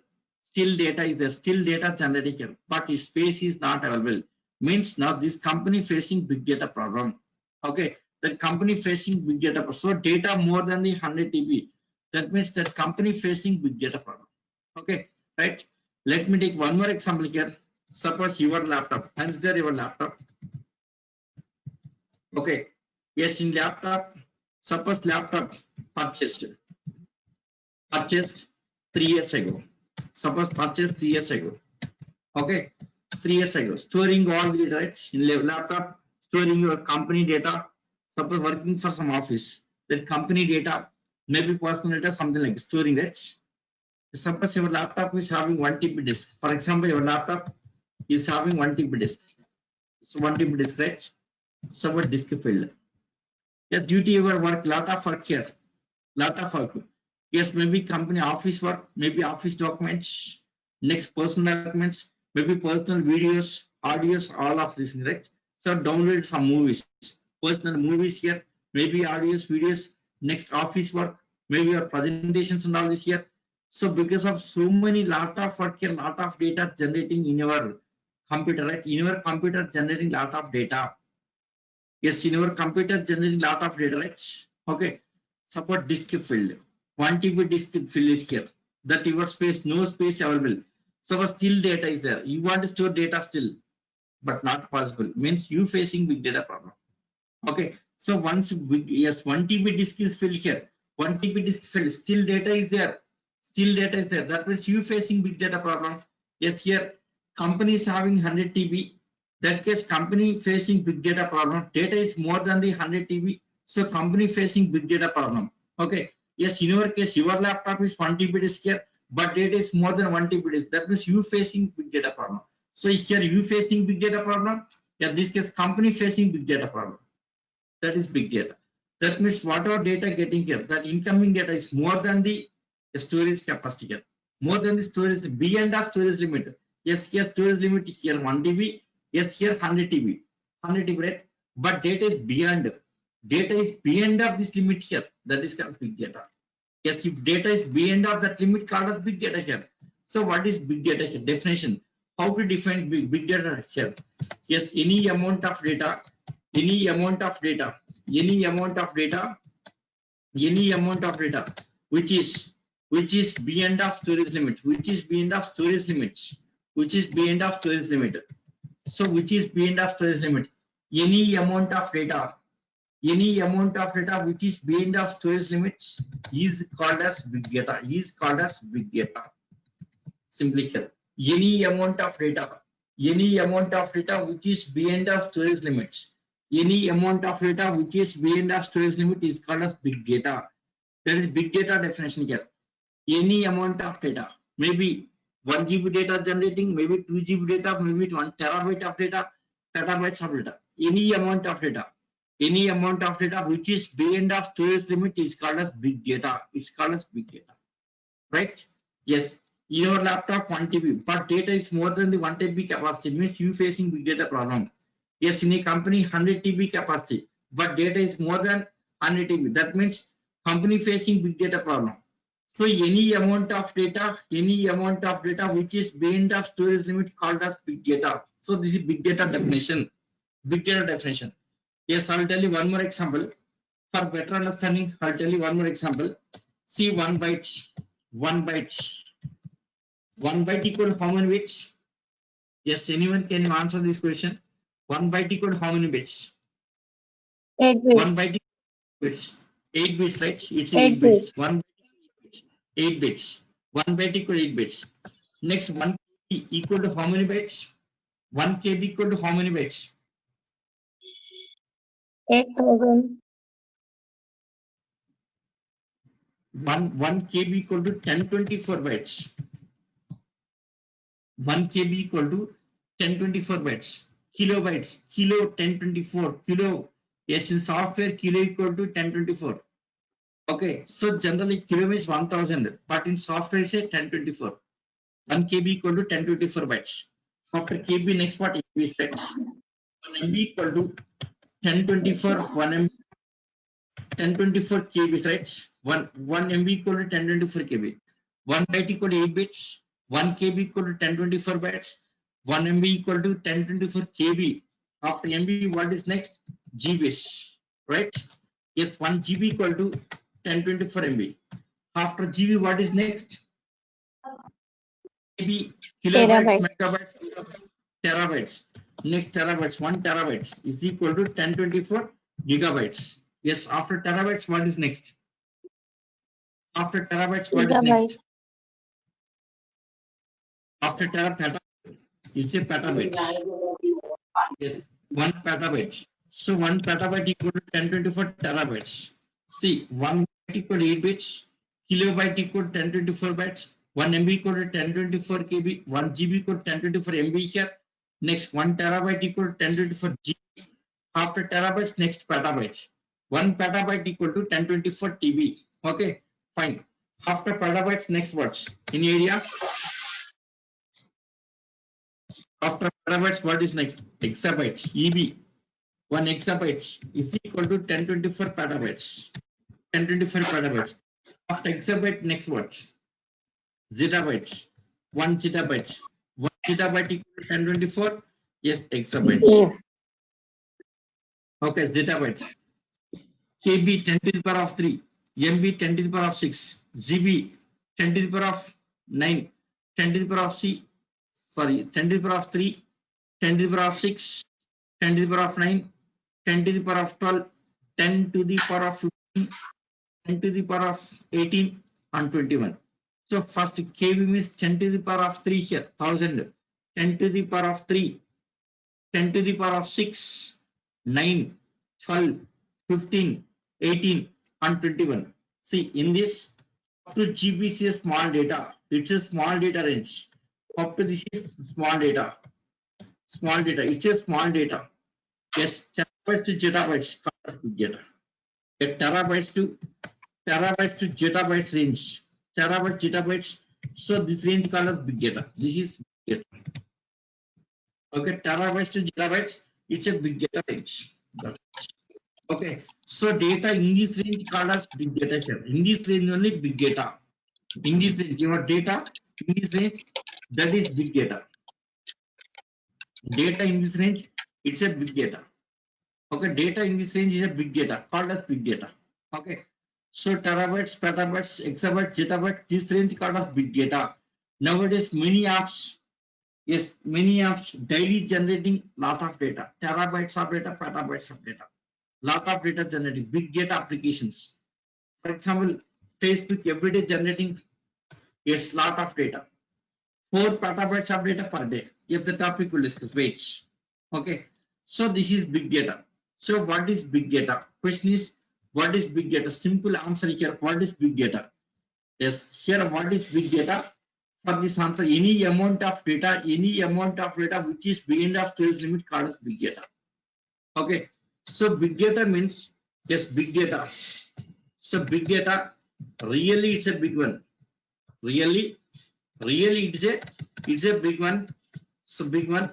Still data is there. Still data generating here, but its space is not available. Means now this company facing big data problem. Okay, that company facing big data. So data more than the 100 TB. That means that company facing big data problem. Okay, right? Let me take one more example here. Suppose your laptop. Consider your laptop. Okay. Yes, in laptop. Suppose laptop purchased 3 years ago. Suppose purchased 3 years ago. Okay, 3 years ago. Storing all the data, right? In laptop, storing your company data. Suppose working for some office, that company data, maybe personal data, something like storing, right? Suppose your laptop is having 1 TB disk. For example, your laptop is having 1 TB disk. So 1 TB disk, right? So what disk filled? Yeah, due to your work, lot of work here. Lot of work. Yes, maybe company office work, maybe office documents, next personal documents, maybe personal videos, audios, all of this, right? So download some movies, personal movies here, maybe audios, videos, next office work, maybe your presentations and all this here. So because of so many lot of work here, lot of data generating in your computer, right? In your computer generating lot of data. Yes, in your computer generating lot of data, right? Okay. Suppose disk filled. 1 TB disk fill is here. That your space, no space available. So still data is there. You want to store data still, but not possible. Means you facing big data problem. Okay. So once yes, 1 TB disk is filled here. 1 TB disk filled. Still data is there. Still data is there. That means you facing big data problem. Yes, here company is having 100 TB. That case company facing big data problem. Data is more than the 100 TB. So company facing big data problem. Okay. Yes, in your case, your laptop is 1 TB disk here, but data is more than 1 TB disk. That means you facing big data problem. So here you facing big data problem. Yeah, this case company facing big data problem. That is big data. That means whatever data getting here, that incoming data is more than the storage capacity here. More than the storage, beyond of storage limit. Yes, here storage limit here 1 TB. Yes, here 100 TB. 100 TB, right? But data is beyond. Data is beyond of this limit here. That is called big data. Yes, if data is beyond of that limit, called as big data here. So what is big data here? Definition. How to define big data here? Yes, any amount of data, any amount of data, any amount of data, any amount of data, which is beyond of storage limit, which is beyond of storage limits, which is beyond of storage limit. So which is beyond of storage limit? Any amount of data, any amount of data which is beyond of storage limits is called as big data. Is called as big data. Simply here, any amount of data, any amount of data which is beyond of storage limits, any amount of data which is beyond of storage limit is called as big data. That is big data definition here. Any amount of data, maybe 1 GB data generating, maybe 2 GB data, maybe 1 terabyte of data, petabytes of data. Any amount of data, any amount of data which is beyond of storage limit is called as big data. It's called as big data, right? Yes. In your laptop 1 TB, but data is more than the 1 TB capacity, means you facing big data problem. Yes, in a company 100 TB capacity, but data is more than 100 TB. That means company facing big data problem. So any amount of data which is beyond of storage limit called as big data. So this is big data definition. Big data definition. Yes, I'll tell you one more example. For better understanding, I'll tell you one more example. See 1 byte. 1 byte equal to how many bits? Yes, anyone can answer this question? 1 byte equal to how many bits? 8 1 bits. byte bits. 8 bits, right? It's 8 8 bits. bits. 1 byte 8 bits. 1 byte equal to 8 bits. Next, 1 KB equal to how many bytes? 1 KB equal to how many bytes? 8000. 1 KB equal to 1024 bytes. 1 KB equal to 1024 bytes. Kilobytes, kilo 1024, kilo. Yes, in software, kilo equal to 1024. Okay, so generally kilo means 1000, but in software, say 1024. 1 KB equal to 1024 bytes. After KB, next part MB set. 1 MB equal to 1024, 1 MB, 1024 KB, right? 1 MB equal to 1024 KB. 1 byte equal to 8 bits. 1 KB equal to 1024 bytes. 1 MB equal to 1024 KB. After MB, what is next? GBs, right? Yes, 1 GB equal to 1024 MB. After GB, what is next? KB, kilobytes, Terabyte. megabytes, terabytes. Next terabytes, 1 terabyte is equal to 1024 gigabytes. Yes, after terabytes, what is next? After terabytes, what is Gigabyte. next? After petabyte, it's a petabyte. Yes, 1 petabyte. So 1 petabyte equal to 1024 terabytes. See, 1 byte equal to 8 bits, kilobyte equal to 1024 bytes, 1 MB equal to 1024 KB, 1 GB equal to 1024 MB here. Next, 1 terabyte equal to 1024 GB. After terabytes, next petabytes. 1 petabyte equal to 1024 TB. Okay, fine. After petabytes, next words in area. After petabytes, what is next? Exabytes, EB. 1 exabyte is equal to 1024 petabytes. 1024 petabytes. After exabyte, next what? Zettabytes. 1 zettabyte. 1 zettabyte equal to 1024. Yes, exabyte. Yes. Okay, zettabyte. KB 10 to the power of 3. MB 10 to the power of 6. GB 10 to the power of 9. 10 to the power of 10 to the power of 3. 10 to the power of 6. 10 to the power of 9. 10 to the power of 12. 10 to the power of 15. 10 to the power of 18 and 21. So first kV means 10 to the power of 3 here, 1000, 10 to the power of 3, 10 to the power of 6, 9, 12, 15, 18, and 21. See, in this, up to GBC is small data. It's a small data range. Up to this is small data. Small data. It's a small data. Yes, terabytes to zettabytes. Big data. A terabytes to zettabytes range. Terabytes, zettabytes. So this range called as big data. This is big data. Okay, terabytes to zettabytes. It's a big data range. Okay, so data in this range called as big data here. In this range only big data. In this range, your data in this range, that is big data. Data in this range, it's a big data. Okay, data in this range is a big data, called as big data. Okay, so terabytes, petabytes, exabytes, zettabytes, this range called as big data. Nowadays, many apps, yes, many apps daily generating lot of data, terabytes of data, petabytes of data, lot of data generating, big data applications. For example, Facebook everyday generating yes, lot of data. 4 petabytes of data per day. If the topic will discuss, wait. Okay. So this is big data. So what is big data? Question is, what is big data? Simple answer here. What is big data? Yes, here what is big data? For this answer, any amount of data which is beyond of storage limit called as big data. Okay. So big data means yes, big data. So big data, really it's a big one. Really it's a big one. So big one,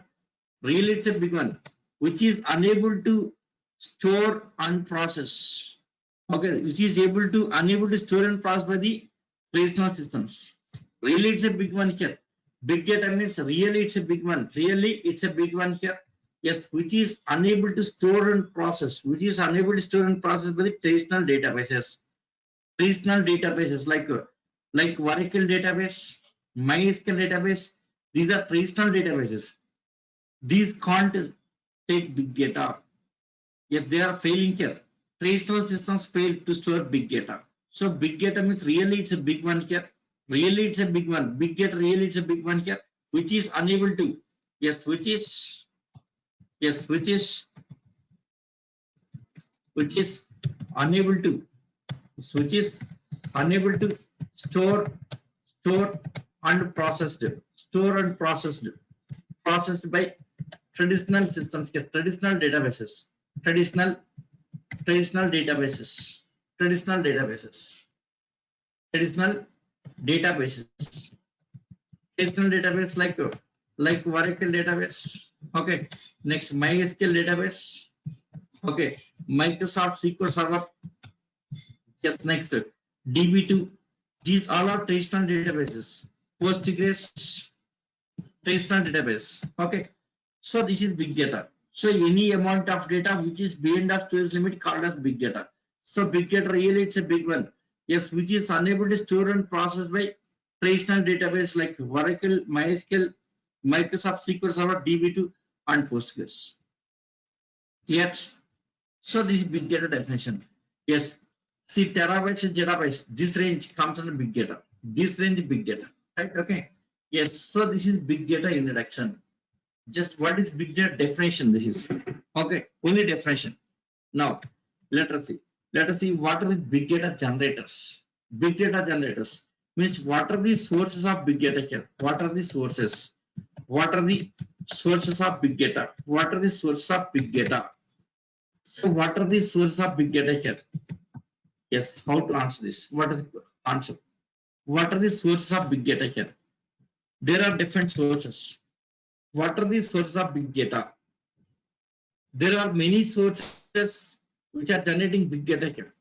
really it's a big one, which is unable to store and process. Okay, which is unable to store and process by the relational systems. Really it's a big one here. Big data means really it's a big one. Really it's a big one here. Yes, which is unable to store and process. Which is unable to store and process by the traditional databases. Traditional databases like Oracle database, MySQL database, these are traditional databases. These can't take big data. If they are failing here, traditional systems fail to store big data. So big data means really it's a big one here. Really it's a big one. Big data really it's a big one here, which is unable to which is unable to store and processed by traditional systems, traditional databases, traditional databases like Oracle database. Okay, next MySQL database. Okay, Microsoft SQL Server. Yes, next DB2. These all are traditional databases. Postgres, traditional database. Okay, so this is big data. So any amount of data which is beyond the storage limit called as big data. So big data really it's a big one. Yes, which is unable to store and process by traditional database like Oracle, MySQL, Microsoft SQL Server, DB2, and Postgres. Yet, so this is big data definition. Yes, see terabytes and zettabytes. This range comes under big data. This range is big data, right? Okay. Yes, so this is big data introduction. Just what is big data definition? This is okay. Only definition. Now let us see what are the big data generators. Big data generators means what are the sources of big data here? What are the sources? What are the sources of big data? What are the sources of big data? So what are the sources of big data here? Yes, how to answer this? What is the answer? What are the sources of big data here? There are different sources. What are the sources of big data? There are many sources which are generating big data here.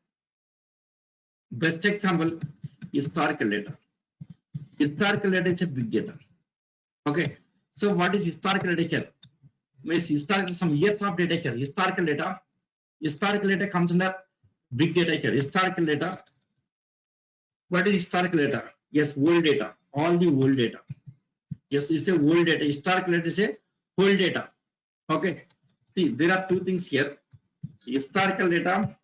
Best example, historical data. Historical data is a big data. Okay, so what is historical data here? Means historical, some years of data here. Historical data comes under big data here. Historical data. What is historical data? Yes, old data. All the old data. Yes, it's a old data. Historical data is a old data. Okay. See, there are two things here. Historical data.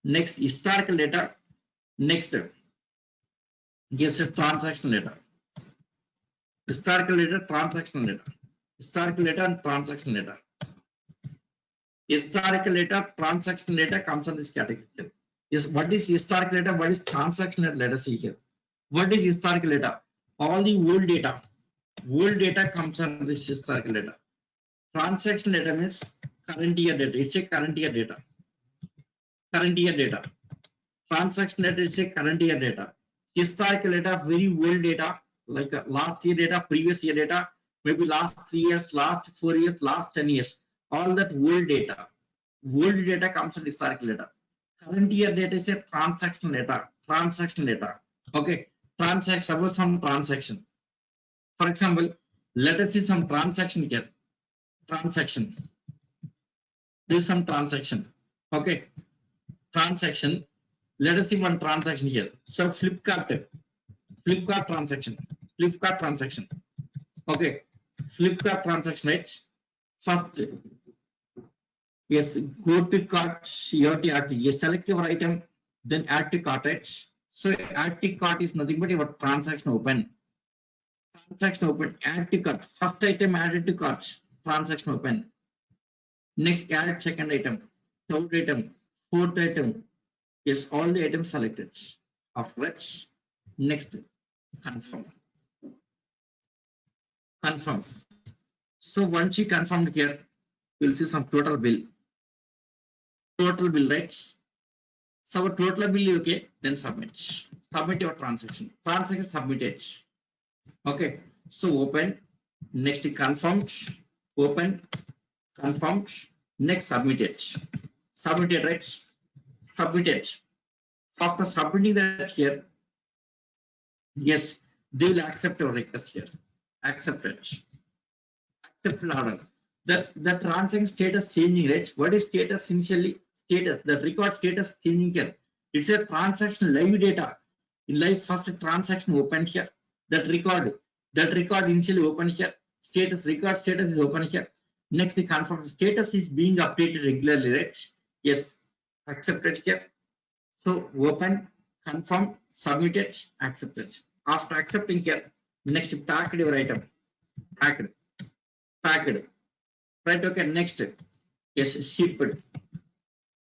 Next, historical data. Next, yes, a transaction letter. Historical letter, transaction letter. Historical letter and transaction letter. Historical letter, transaction letter comes on this category. Yes, what is historical letter? What is transaction letter? Let us see here. What is historical letter? All the old data comes on this historical data. Transaction data means current year data. It's a current year data. Current year data. Transaction data is a current year data. Historical data, very old data, like last year data, previous year data, maybe last 3 years, last 4 years, last 10 years. All that old data. Old data comes on historical data. Current year data is a transaction data. Transaction data. Okay. Transaction, suppose some transaction. For example, let us see some transaction here. Transaction. This is some transaction. Okay. Transaction. Let us see one transaction here. So Flipkart transaction. Flipkart transaction. Okay. Flipkart transaction, right? First, yes, go to cart. You have to add. Yes, select your item, then add to cart, right? So add to cart is nothing but your transaction open. Transaction open, add to cart. First item added to cart, transaction open. Next, add second item, third item, fourth item. Yes, all the items selected. After which, next, confirm. Confirm. So once you confirm here, you'll see some total bill. Total bill, right? So our total bill, okay, then submit. Submit your transaction. Transaction submitted. Okay, so open, next confirmed, open, confirmed, next submitted. Submitted, right? Submitted. After submitting that here, yes, they will accept your request here. Accepted. Accepted order. That transaction status changing, right? What is status initially? Status, the record status changing here. It's a transaction live data. In live first transaction open here. That record initially open here. Status, record status is open here. Next, the confirm status is being updated regularly, right? Yes, accepted here. So open, confirm, submitted, accepted. After accepting here, next packed your item. Packed. Right, okay, next. Yes, shipped.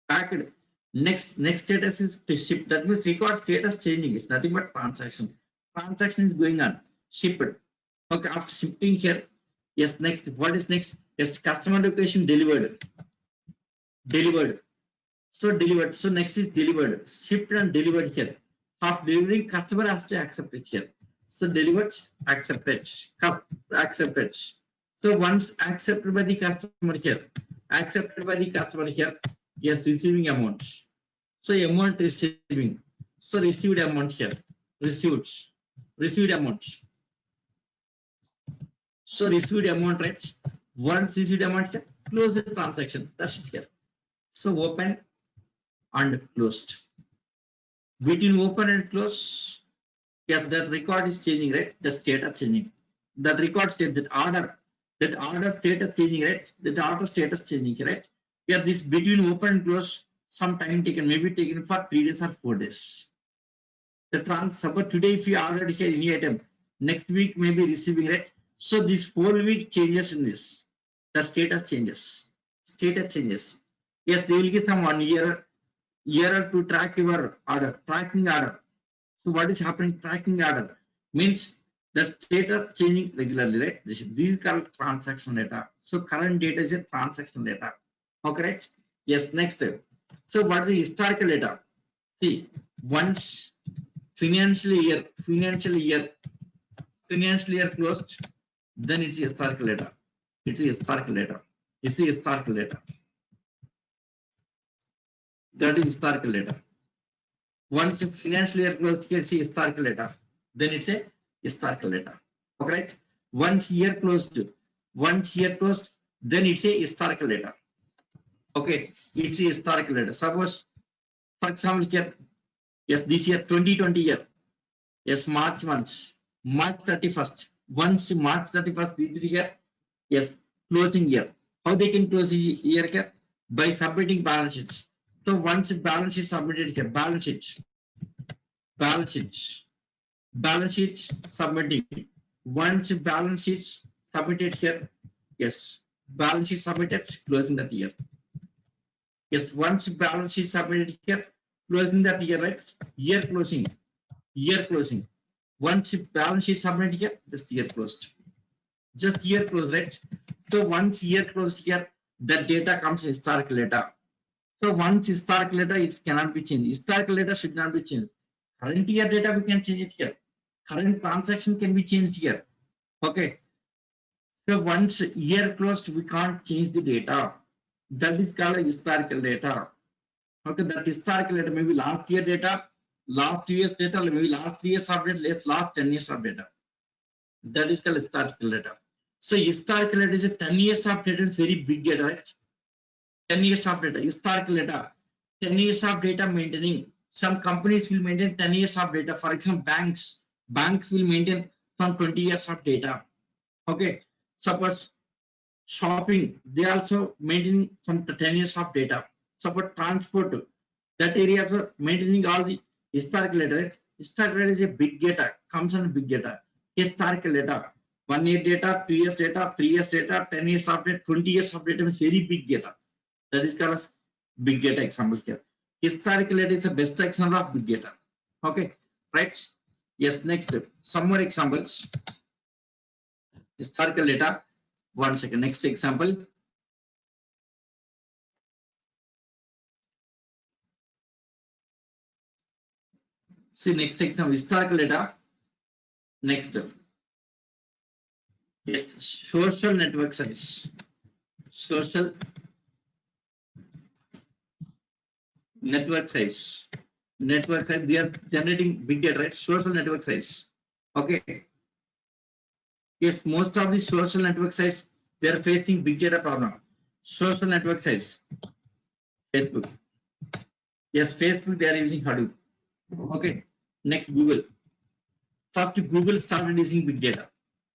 Packed. Next status is to ship. That means record status changing. It's nothing but transaction. Transaction is going on. Shipped. Okay, after shipping here, yes, next. What is next? Yes, customer location delivered. Delivered. So delivered. So next is delivered. Shipped and delivered here. After delivering, customer has to accept it here. So delivered, accepted. Accepted. So once accepted by the customer here, yes, receiving amount. So amount receiving. So received amount here. Received amount. So received amount, right? Once received amount here, close the transaction. That's it here. So open and closed. Between open and close, yes, that record is changing, right? That status changing. That record state, that order status changing, right? That order status changing, right? Yeah, this between open and close, some time taken, maybe taken for 3 days or 4 days. The suppose today if you ordered here any item, next week maybe receiving, right? So this whole week changes in this. The status changes. Status changes. Yes, they will give some 1 year to track your order, tracking order. So what is happening? Tracking order means the status changing regularly, right? This is called transaction data. So current data is a transaction data. Okay, right? Yes, next. So what is the historical data? See, once financial year closed, then it's historical data. It's historical data. That is historical data. Once financial year closed, you can see historical data. Then it's a historical data. Okay, right? Once year closed, then it's a historical data. Okay, it's a historical data. Suppose, for example, here, yes, this year 2020 year, yes, March 31st. Once March 31st, this year, yes, closing year. How they can close the year here? By submitting balance sheets. So once balance sheet submitted here, balance sheet. balance sheet. Balance sheet submitting. Once balance sheet submitted here, yes, balance sheet submitted, closing that year. Yes, once balance sheet submitted here, closing that year, right? Year closing, year closing. Once balance sheet submitted here, just year closed. Just year closed, right? So once year closed here, that data comes historical data. So once historical data, it cannot be changed. Historical data should not be changed. Current year data, we can change it here. Current transaction can be changed here. Okay. So once year closed, we can't change the data. That is called historical data. Okay, that historical data, maybe last year data, last 2 years data, maybe last 3 years of data, last 10 years of data. That is called historical data. So historical data is a 10 years of data, is very big data, right? 10 years of data, historical data, 10 years of data maintaining. Some companies will maintain 10 years of data. For example, banks will maintain some 20 years of data. Okay, suppose shopping, they also maintaining some 10 years of data. Suppose transport, that area also maintaining all the historical data. Right? Historical data is a big data, comes on big data. Historical data, 1 year data, 2 years data, 3 years data, 10 years of data, 20 years of data is very big data. That is called as big data example here. Historical data is the best example of big data. Okay, right? Yes, next, some more examples. Historical data. 1 second. Next example. See, next example, historical data. Next. Yes, social network size. Social network size. Network size, they are generating big data, right? Social network size. Okay. Yes, most of the social network sites, they are facing big data problem. Social network sites, Facebook. Yes, Facebook, they are using Hadoop. Okay, next Google. First, Google started using big data.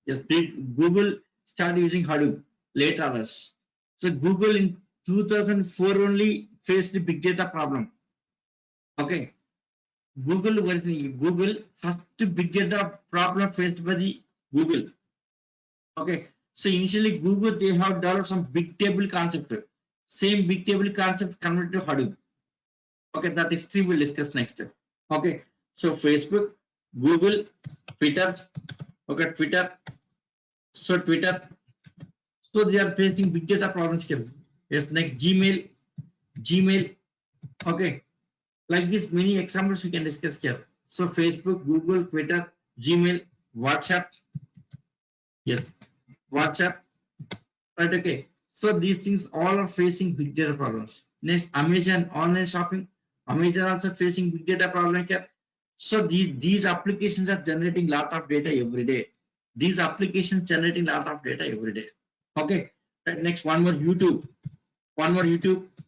Yes, Google started using Hadoop, later others. So Google in 2004 only faced the big data problem. Okay, Google first big data problem faced by the Google. Okay, so initially Google, they have developed some big table concept. Same big table concept converted to Hadoop. Okay, that is three we'll discuss next. Okay, so Facebook, Google, Twitter. Okay, Twitter. So Twitter. So they are facing big data problems here. Yes, next Gmail. Okay, like this many examples we can discuss here. So Facebook, Google, Twitter, Gmail, WhatsApp. Yes, WhatsApp. Right, okay. So these things all are facing big data problems. Next, Amazon online shopping. Amazon also facing big data problem here. So these applications are generating lot of data every day. These applications generating lot of data every day. Okay. Right, next, one more YouTube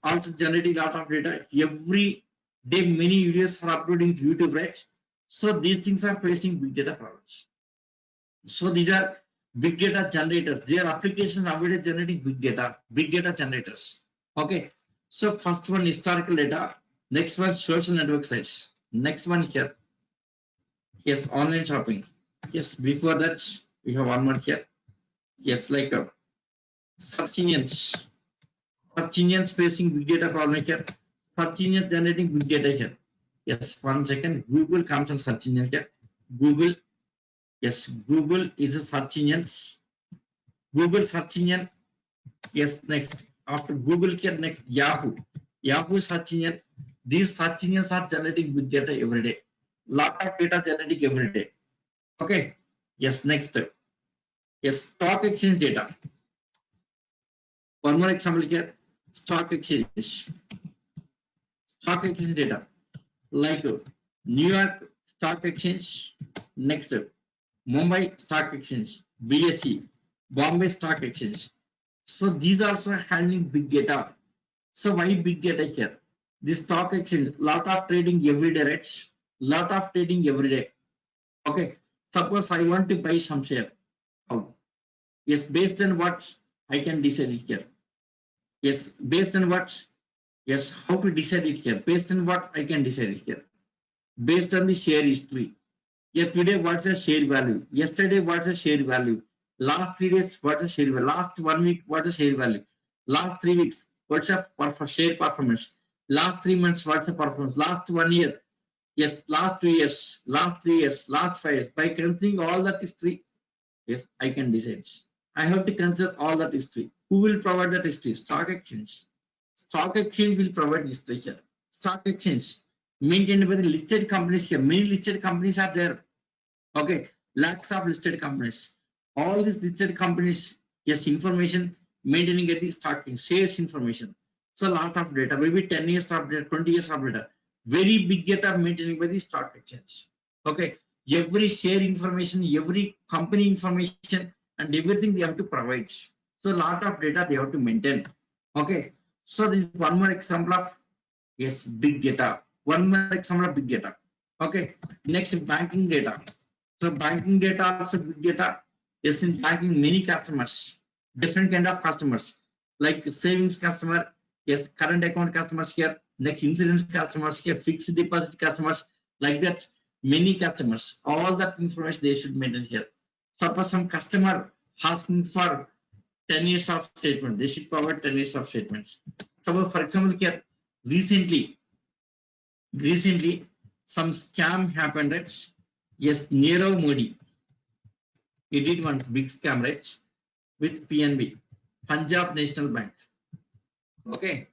also generating lot of data every day. Many videos are uploading to YouTube, right? So these things are facing big data problems. So these are big data generators. Their applications are already generating big data generators. Okay. So first one, historical data. Next one, social network sites. Next one here. Yes, online shopping. Yes, before that, we have one more here. Yes, like search engines. Search engines facing big data problem here. Search engines generating big data here. Yes, 1 second. Google comes on search engine here. Google. Yes, Google is a search engine. Google search engine. Yes, next. After Google here, next Yahoo. Yahoo search engine. These search engines are generating big data every day. Lot of data generating every day. Okay. Yes, next. Yes, stock exchange data. One more example here. Stock exchange. Stock exchange data. Like New York Stock Exchange. Next. Mumbai Stock Exchange. BSE. Bombay Stock Exchange. So these are also handling big data. So why big data here? This stock exchange, lot of trading every day, right? Lot of trading every day. Okay. Suppose I want to buy some share. How? Yes, based on what I can decide it here. Yes, based on what? Yes, how to decide it here? Based on what I can decide it here. based on the share history. Yeah, today what's the share value? Yesterday what's the share value? Last 3 days what's the share value? Last 1 week what's the share value? Last 3 weeks what's the share performance? Last 3 months what's the performance? Last 1 year, yes, last 2 years, last 3 years, last 5 years. By considering all that history, yes, I can decide. I have to consider all that history. Who will provide that history? Stock exchange. Stock exchange will provide history here. Stock exchange maintained by the listed companies here. Many listed companies are there. Okay, lakhs of listed companies. All these listed companies, yes, information maintaining at the stock exchange, shares information. So a lot of data, maybe 10 years of data, 20 years of data. Very big data maintaining by the stock exchange. Okay, every share information, every company information, and everything they have to provide. So a lot of data they have to maintain. Okay, so this is one more example of, yes, big data. One more example of big data. Okay, next, banking data. So banking data also big data. Yes, in banking many customers, different kind of customers, like savings customer, yes, current account customers here, next insurance customers here, fixed deposit customers, like that, many customers. All that information they should maintain here. Suppose some customer asking for 10 years of statement, they should provide 10 years of statements. So for example here, recently some scam happened, right? Yes, Nirav Modi, he did one big scam, right, with PNB, Punjab National Bank. Okay,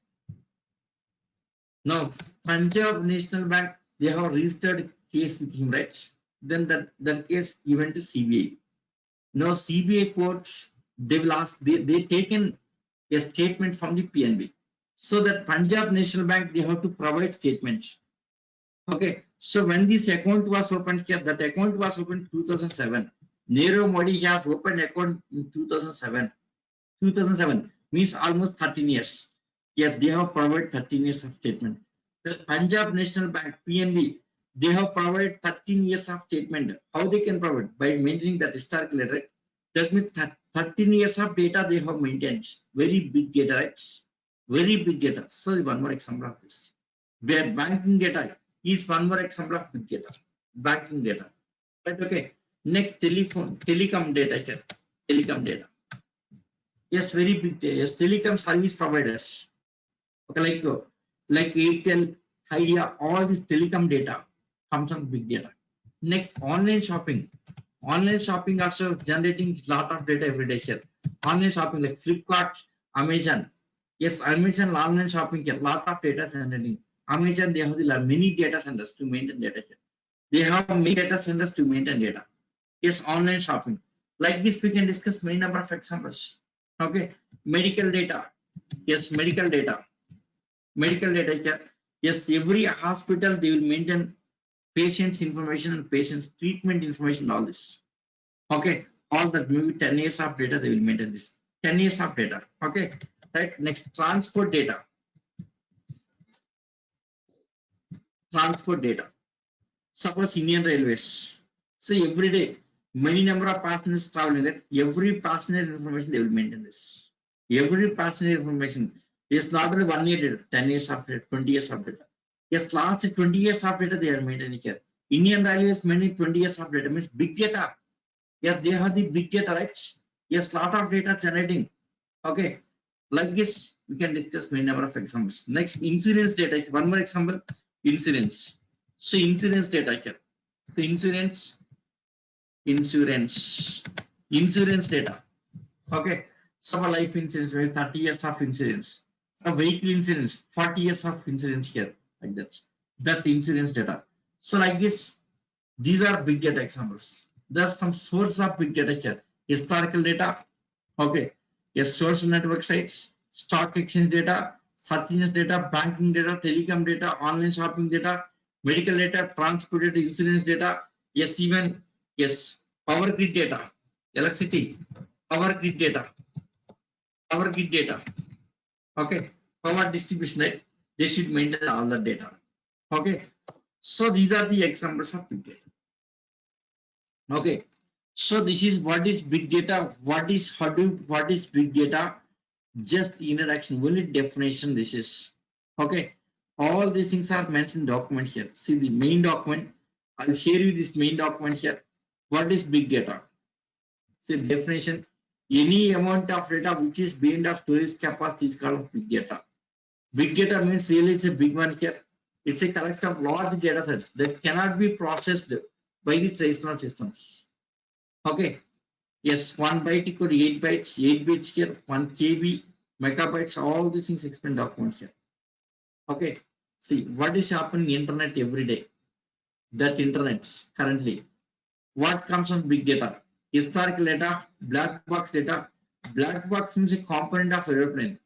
now Punjab National Bank, they have registered case with him, right? Then that case given to CBI. Now CBI court, they will ask, they taken a statement from the PNB, so that Punjab National Bank, they have to provide statements. Okay, so when this account was opened here, that account was opened 2007. Nirav Modi has opened account in 2007. 2007 means almost 13 years. Yet they have provided 13 years of statement. The Punjab National Bank, PNB, they have provided 13 years of statement. How they can provide? By maintaining that historical data. Right? That means 13 years of data they have maintained. Very big data, right? Very big data. So one more example of this. Where banking data is one more example of big data. Banking data. Right, okay. Next, telecom data here. Telecom data. Yes, very big data. Yes, telecom service providers. Okay, like Airtel, Idea, all this telecom data comes from big data. Next, online shopping. Online shopping also generating lot of data every day here. Online shopping like Flipkart, Amazon. Yes, Amazon online shopping here, lot of data generating. Amazon, they have the many data centers to maintain data here. They have many data centers to maintain data. Yes, online shopping. Like this, we can discuss many number of examples. Okay, medical data. Yes, medical data. Medical data here. Yes, every hospital they will maintain patients information and patients treatment information, all this. Okay, all that, maybe 10 years of data they will maintain this. 10 years of data. Okay, right. Next, transport data. Transport data. Suppose Indian Railways. So every day, many number of passengers traveling, that every passenger information they will maintain this. Every passenger information is not only 1 year data, 10 years of data, 20 years of data. Yes, last 20 years of data they are maintaining here. Indian Railways many 20 years of data, means big data. Yes, they have the big data, right? Yes, lot of data generating. Okay, like this, we can discuss many number of examples. Next, insurance data. One more example, insurance. So insurance data here. So insurance data. Okay. So for life insurance, we have 30 years of insurance. So vehicle insurance, 40 years of insurance here, like that. That insurance data. So like this, these are big data examples. There's some source of big data here. Historical data. Okay. Yes, social network sites, stock exchange data, search engine data, banking data, telecom data, online shopping data, medical data, transport data, insurance data. Yes, even, yes, power grid data, electricity, power grid data, okay, power distribution, right? They should maintain all the data. Okay, so these are the examples of big data. Okay, so this is what is big data, what is Hadoop, what is big data, just introduction, only definition this is. Okay, All these things are mentioned document here. See the main document. I'll share you this main document here. What is big data? See definition. Any amount of data which is beyond of storage capacity is called big data. Big data means really it's a big one here. It's a collection of large data sets that cannot be processed by the traditional systems. Okay. Yes, 1 byte equal to 8 bytes, 8 bits here, 1 KB, megabytes, all these things explain document here. Okay. See what is happening internet every day. That internet currently. What comes on big data? Historical data, black box data. Black box means a component of aeroplane.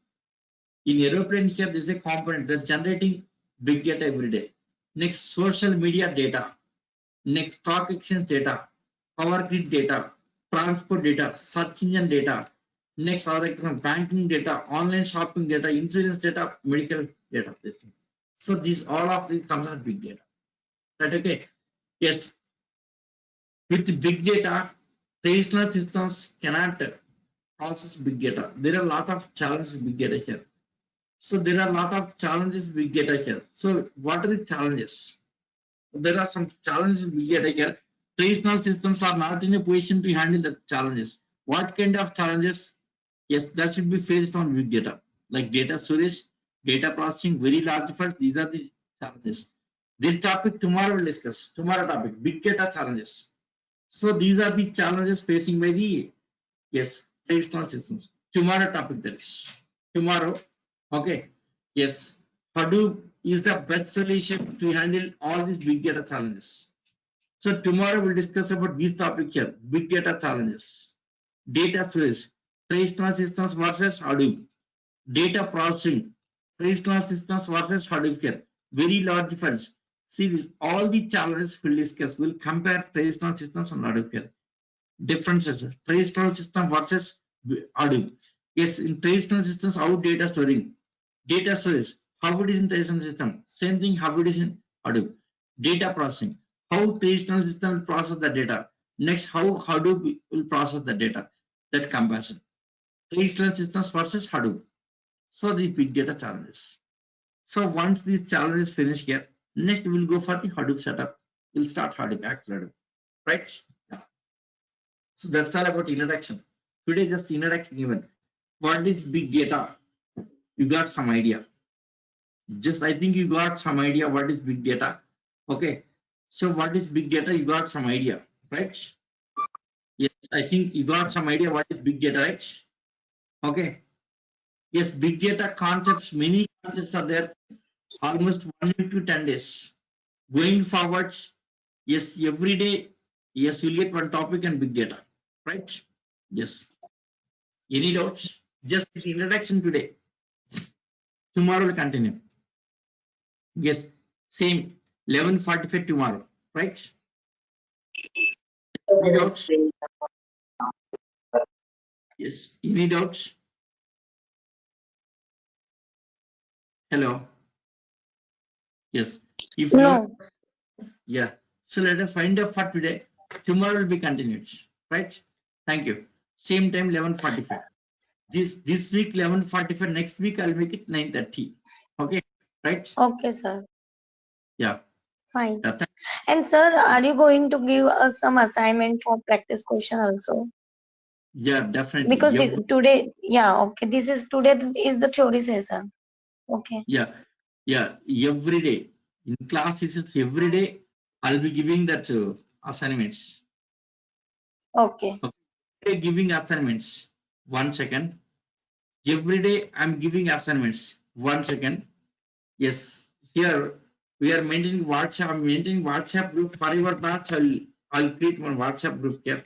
In aeroplane here, this is a component that's generating big data every day. Next, social media data. Next, stock exchange data, power grid data, transport data, search engine data. Next, other example, banking data, online shopping data, insurance data, medical data. These things. So these all of these comes on big data. Right? Okay. Yes. With big data, traditional systems cannot process big data. There are a lot of challenges with big data here. So there are a lot of challenges with big data here. So what are the challenges? There are some challenges with big data here. Traditional systems are not in a position to handle the challenges. What kind of challenges? Yes, that should be faced on big data, like data storage, data processing, very large files. These are the challenges. This topic tomorrow we'll discuss. Tomorrow topic, big data challenges. So these are the challenges facing by the traditional systems. Tomorrow topic that is tomorrow. Okay. Yes. Hadoop is the best solution to handle all these big data challenges. So tomorrow we'll discuss about this topic here, big data challenges, data storage, traditional systems versus Hadoop, data processing, traditional systems versus Hadoop here, very large files. See this, all the challenges we'll discuss. We'll compare traditional systems and Hadoop here. Differences, traditional system versus Hadoop. Yes, in traditional systems, how data storing, data storage, how it is in traditional system. Same thing, how it is in Hadoop. Data processing, how traditional system will process the data. Next, how Hadoop will process the data. That comparison. Traditional systems versus Hadoop. So the big data challenges. So once these challenges finish here, next we'll go for the Hadoop setup. We'll start Hadoop, actual Hadoop, right? Yeah. So that's all about introduction. Today just introduction given. What is big data? You got some idea. Just I think you got some idea what is big data. Okay. So what is big data? You got some idea, right? Yes, I think you got some idea what is big data, right? Okay. Yes, big data concepts, many concepts are there. Almost 1 week to 10 days. Going forward, yes, every day, yes, we'll get one topic and big data, right? Yes. Any doubts? Just this introduction today. Tomorrow will continue. Yes, same 11:45 tomorrow, right? Any doubts? Yes. Any doubts? Hello. Yes. If No. yeah. So let us find out for today. Tomorrow will be continued, right? Thank you. Same time 11:45. This week 11:45. Next week I'll make it 9:30. Okay, right? Okay, sir. Yeah. Fine. Yeah, And sir, are you going to give us some assignment for practice question also? yeah, definitely. Because today, yeah, okay. Today is the theory session. Okay. Yeah, every day in class itself, every day I'll be giving that assignments. Okay. Okay, giving assignments. 1 second. Every day I'm giving assignments. 1 second. Yes, here we are maintaining WhatsApp. I'm maintaining WhatsApp group for your batch. I'll create one WhatsApp group here.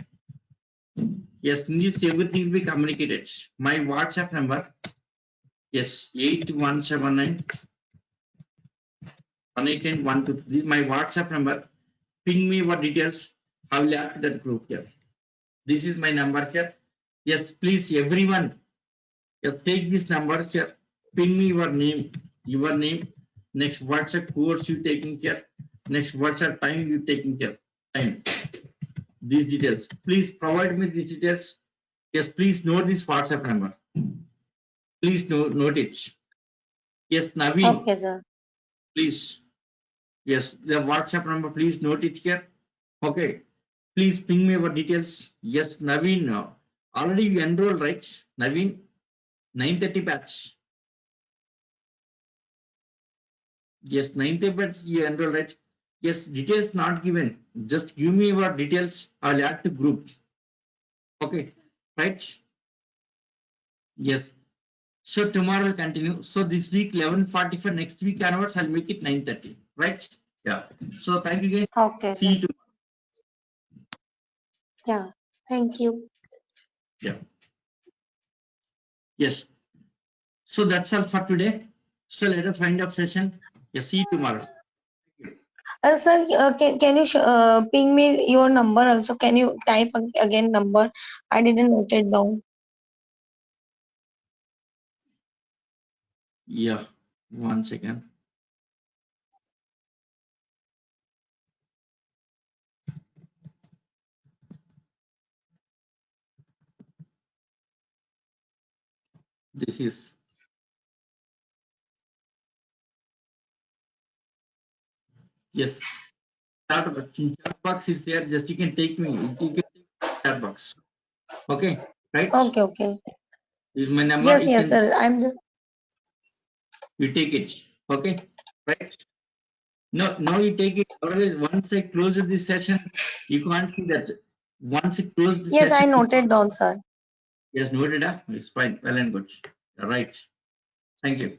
Yes, in this everything will be communicated. My WhatsApp number. Yes, 8179 18812. This is my WhatsApp number. Ping me your details. I will add to that group here. This is my number here. Yes, please, everyone. Yes, take this number here. Ping me your name. Next WhatsApp course you taking care. Next WhatsApp time you taking care. Time. These details. Please provide me these details. Yes, please note this WhatsApp number. Please note it. Yes, Naveen. Okay, sir. please. Yes, the WhatsApp number, please note it here. Okay, please ping me your details. Yes, Naveen, already you enrolled, right? Naveen, 9:30 batch. Yes, 9:30 batch you enrolled, right? Yes, details not given. Just give me your details. I'll add to group. Okay, right? Yes. So tomorrow will continue. So this week 11:45. Next week onwards, I'll make it 9:30. Right? Yeah. So thank you guys. Okay, See sir. you tomorrow. Yeah. Thank you. Yeah. Yes. So that's all for today. So let us wind up session. Yes. See you tomorrow. Sir, can you ping me your number also? Can you type again number? I didn't note it down. Yeah. 1 second. This is. Yes. Chat box is there. Just you can take me. You can take chat box. Okay. Right. Okay, okay. This is my number. Yes, You yes, can. sir. I'm just. You take it. Okay. Right. No, now you take it. Otherwise, once I close this session, you can't see that. Once I close the Yes, I session, noted down, sir. yes, noted. It's fine. Well and good. Right. Thank you.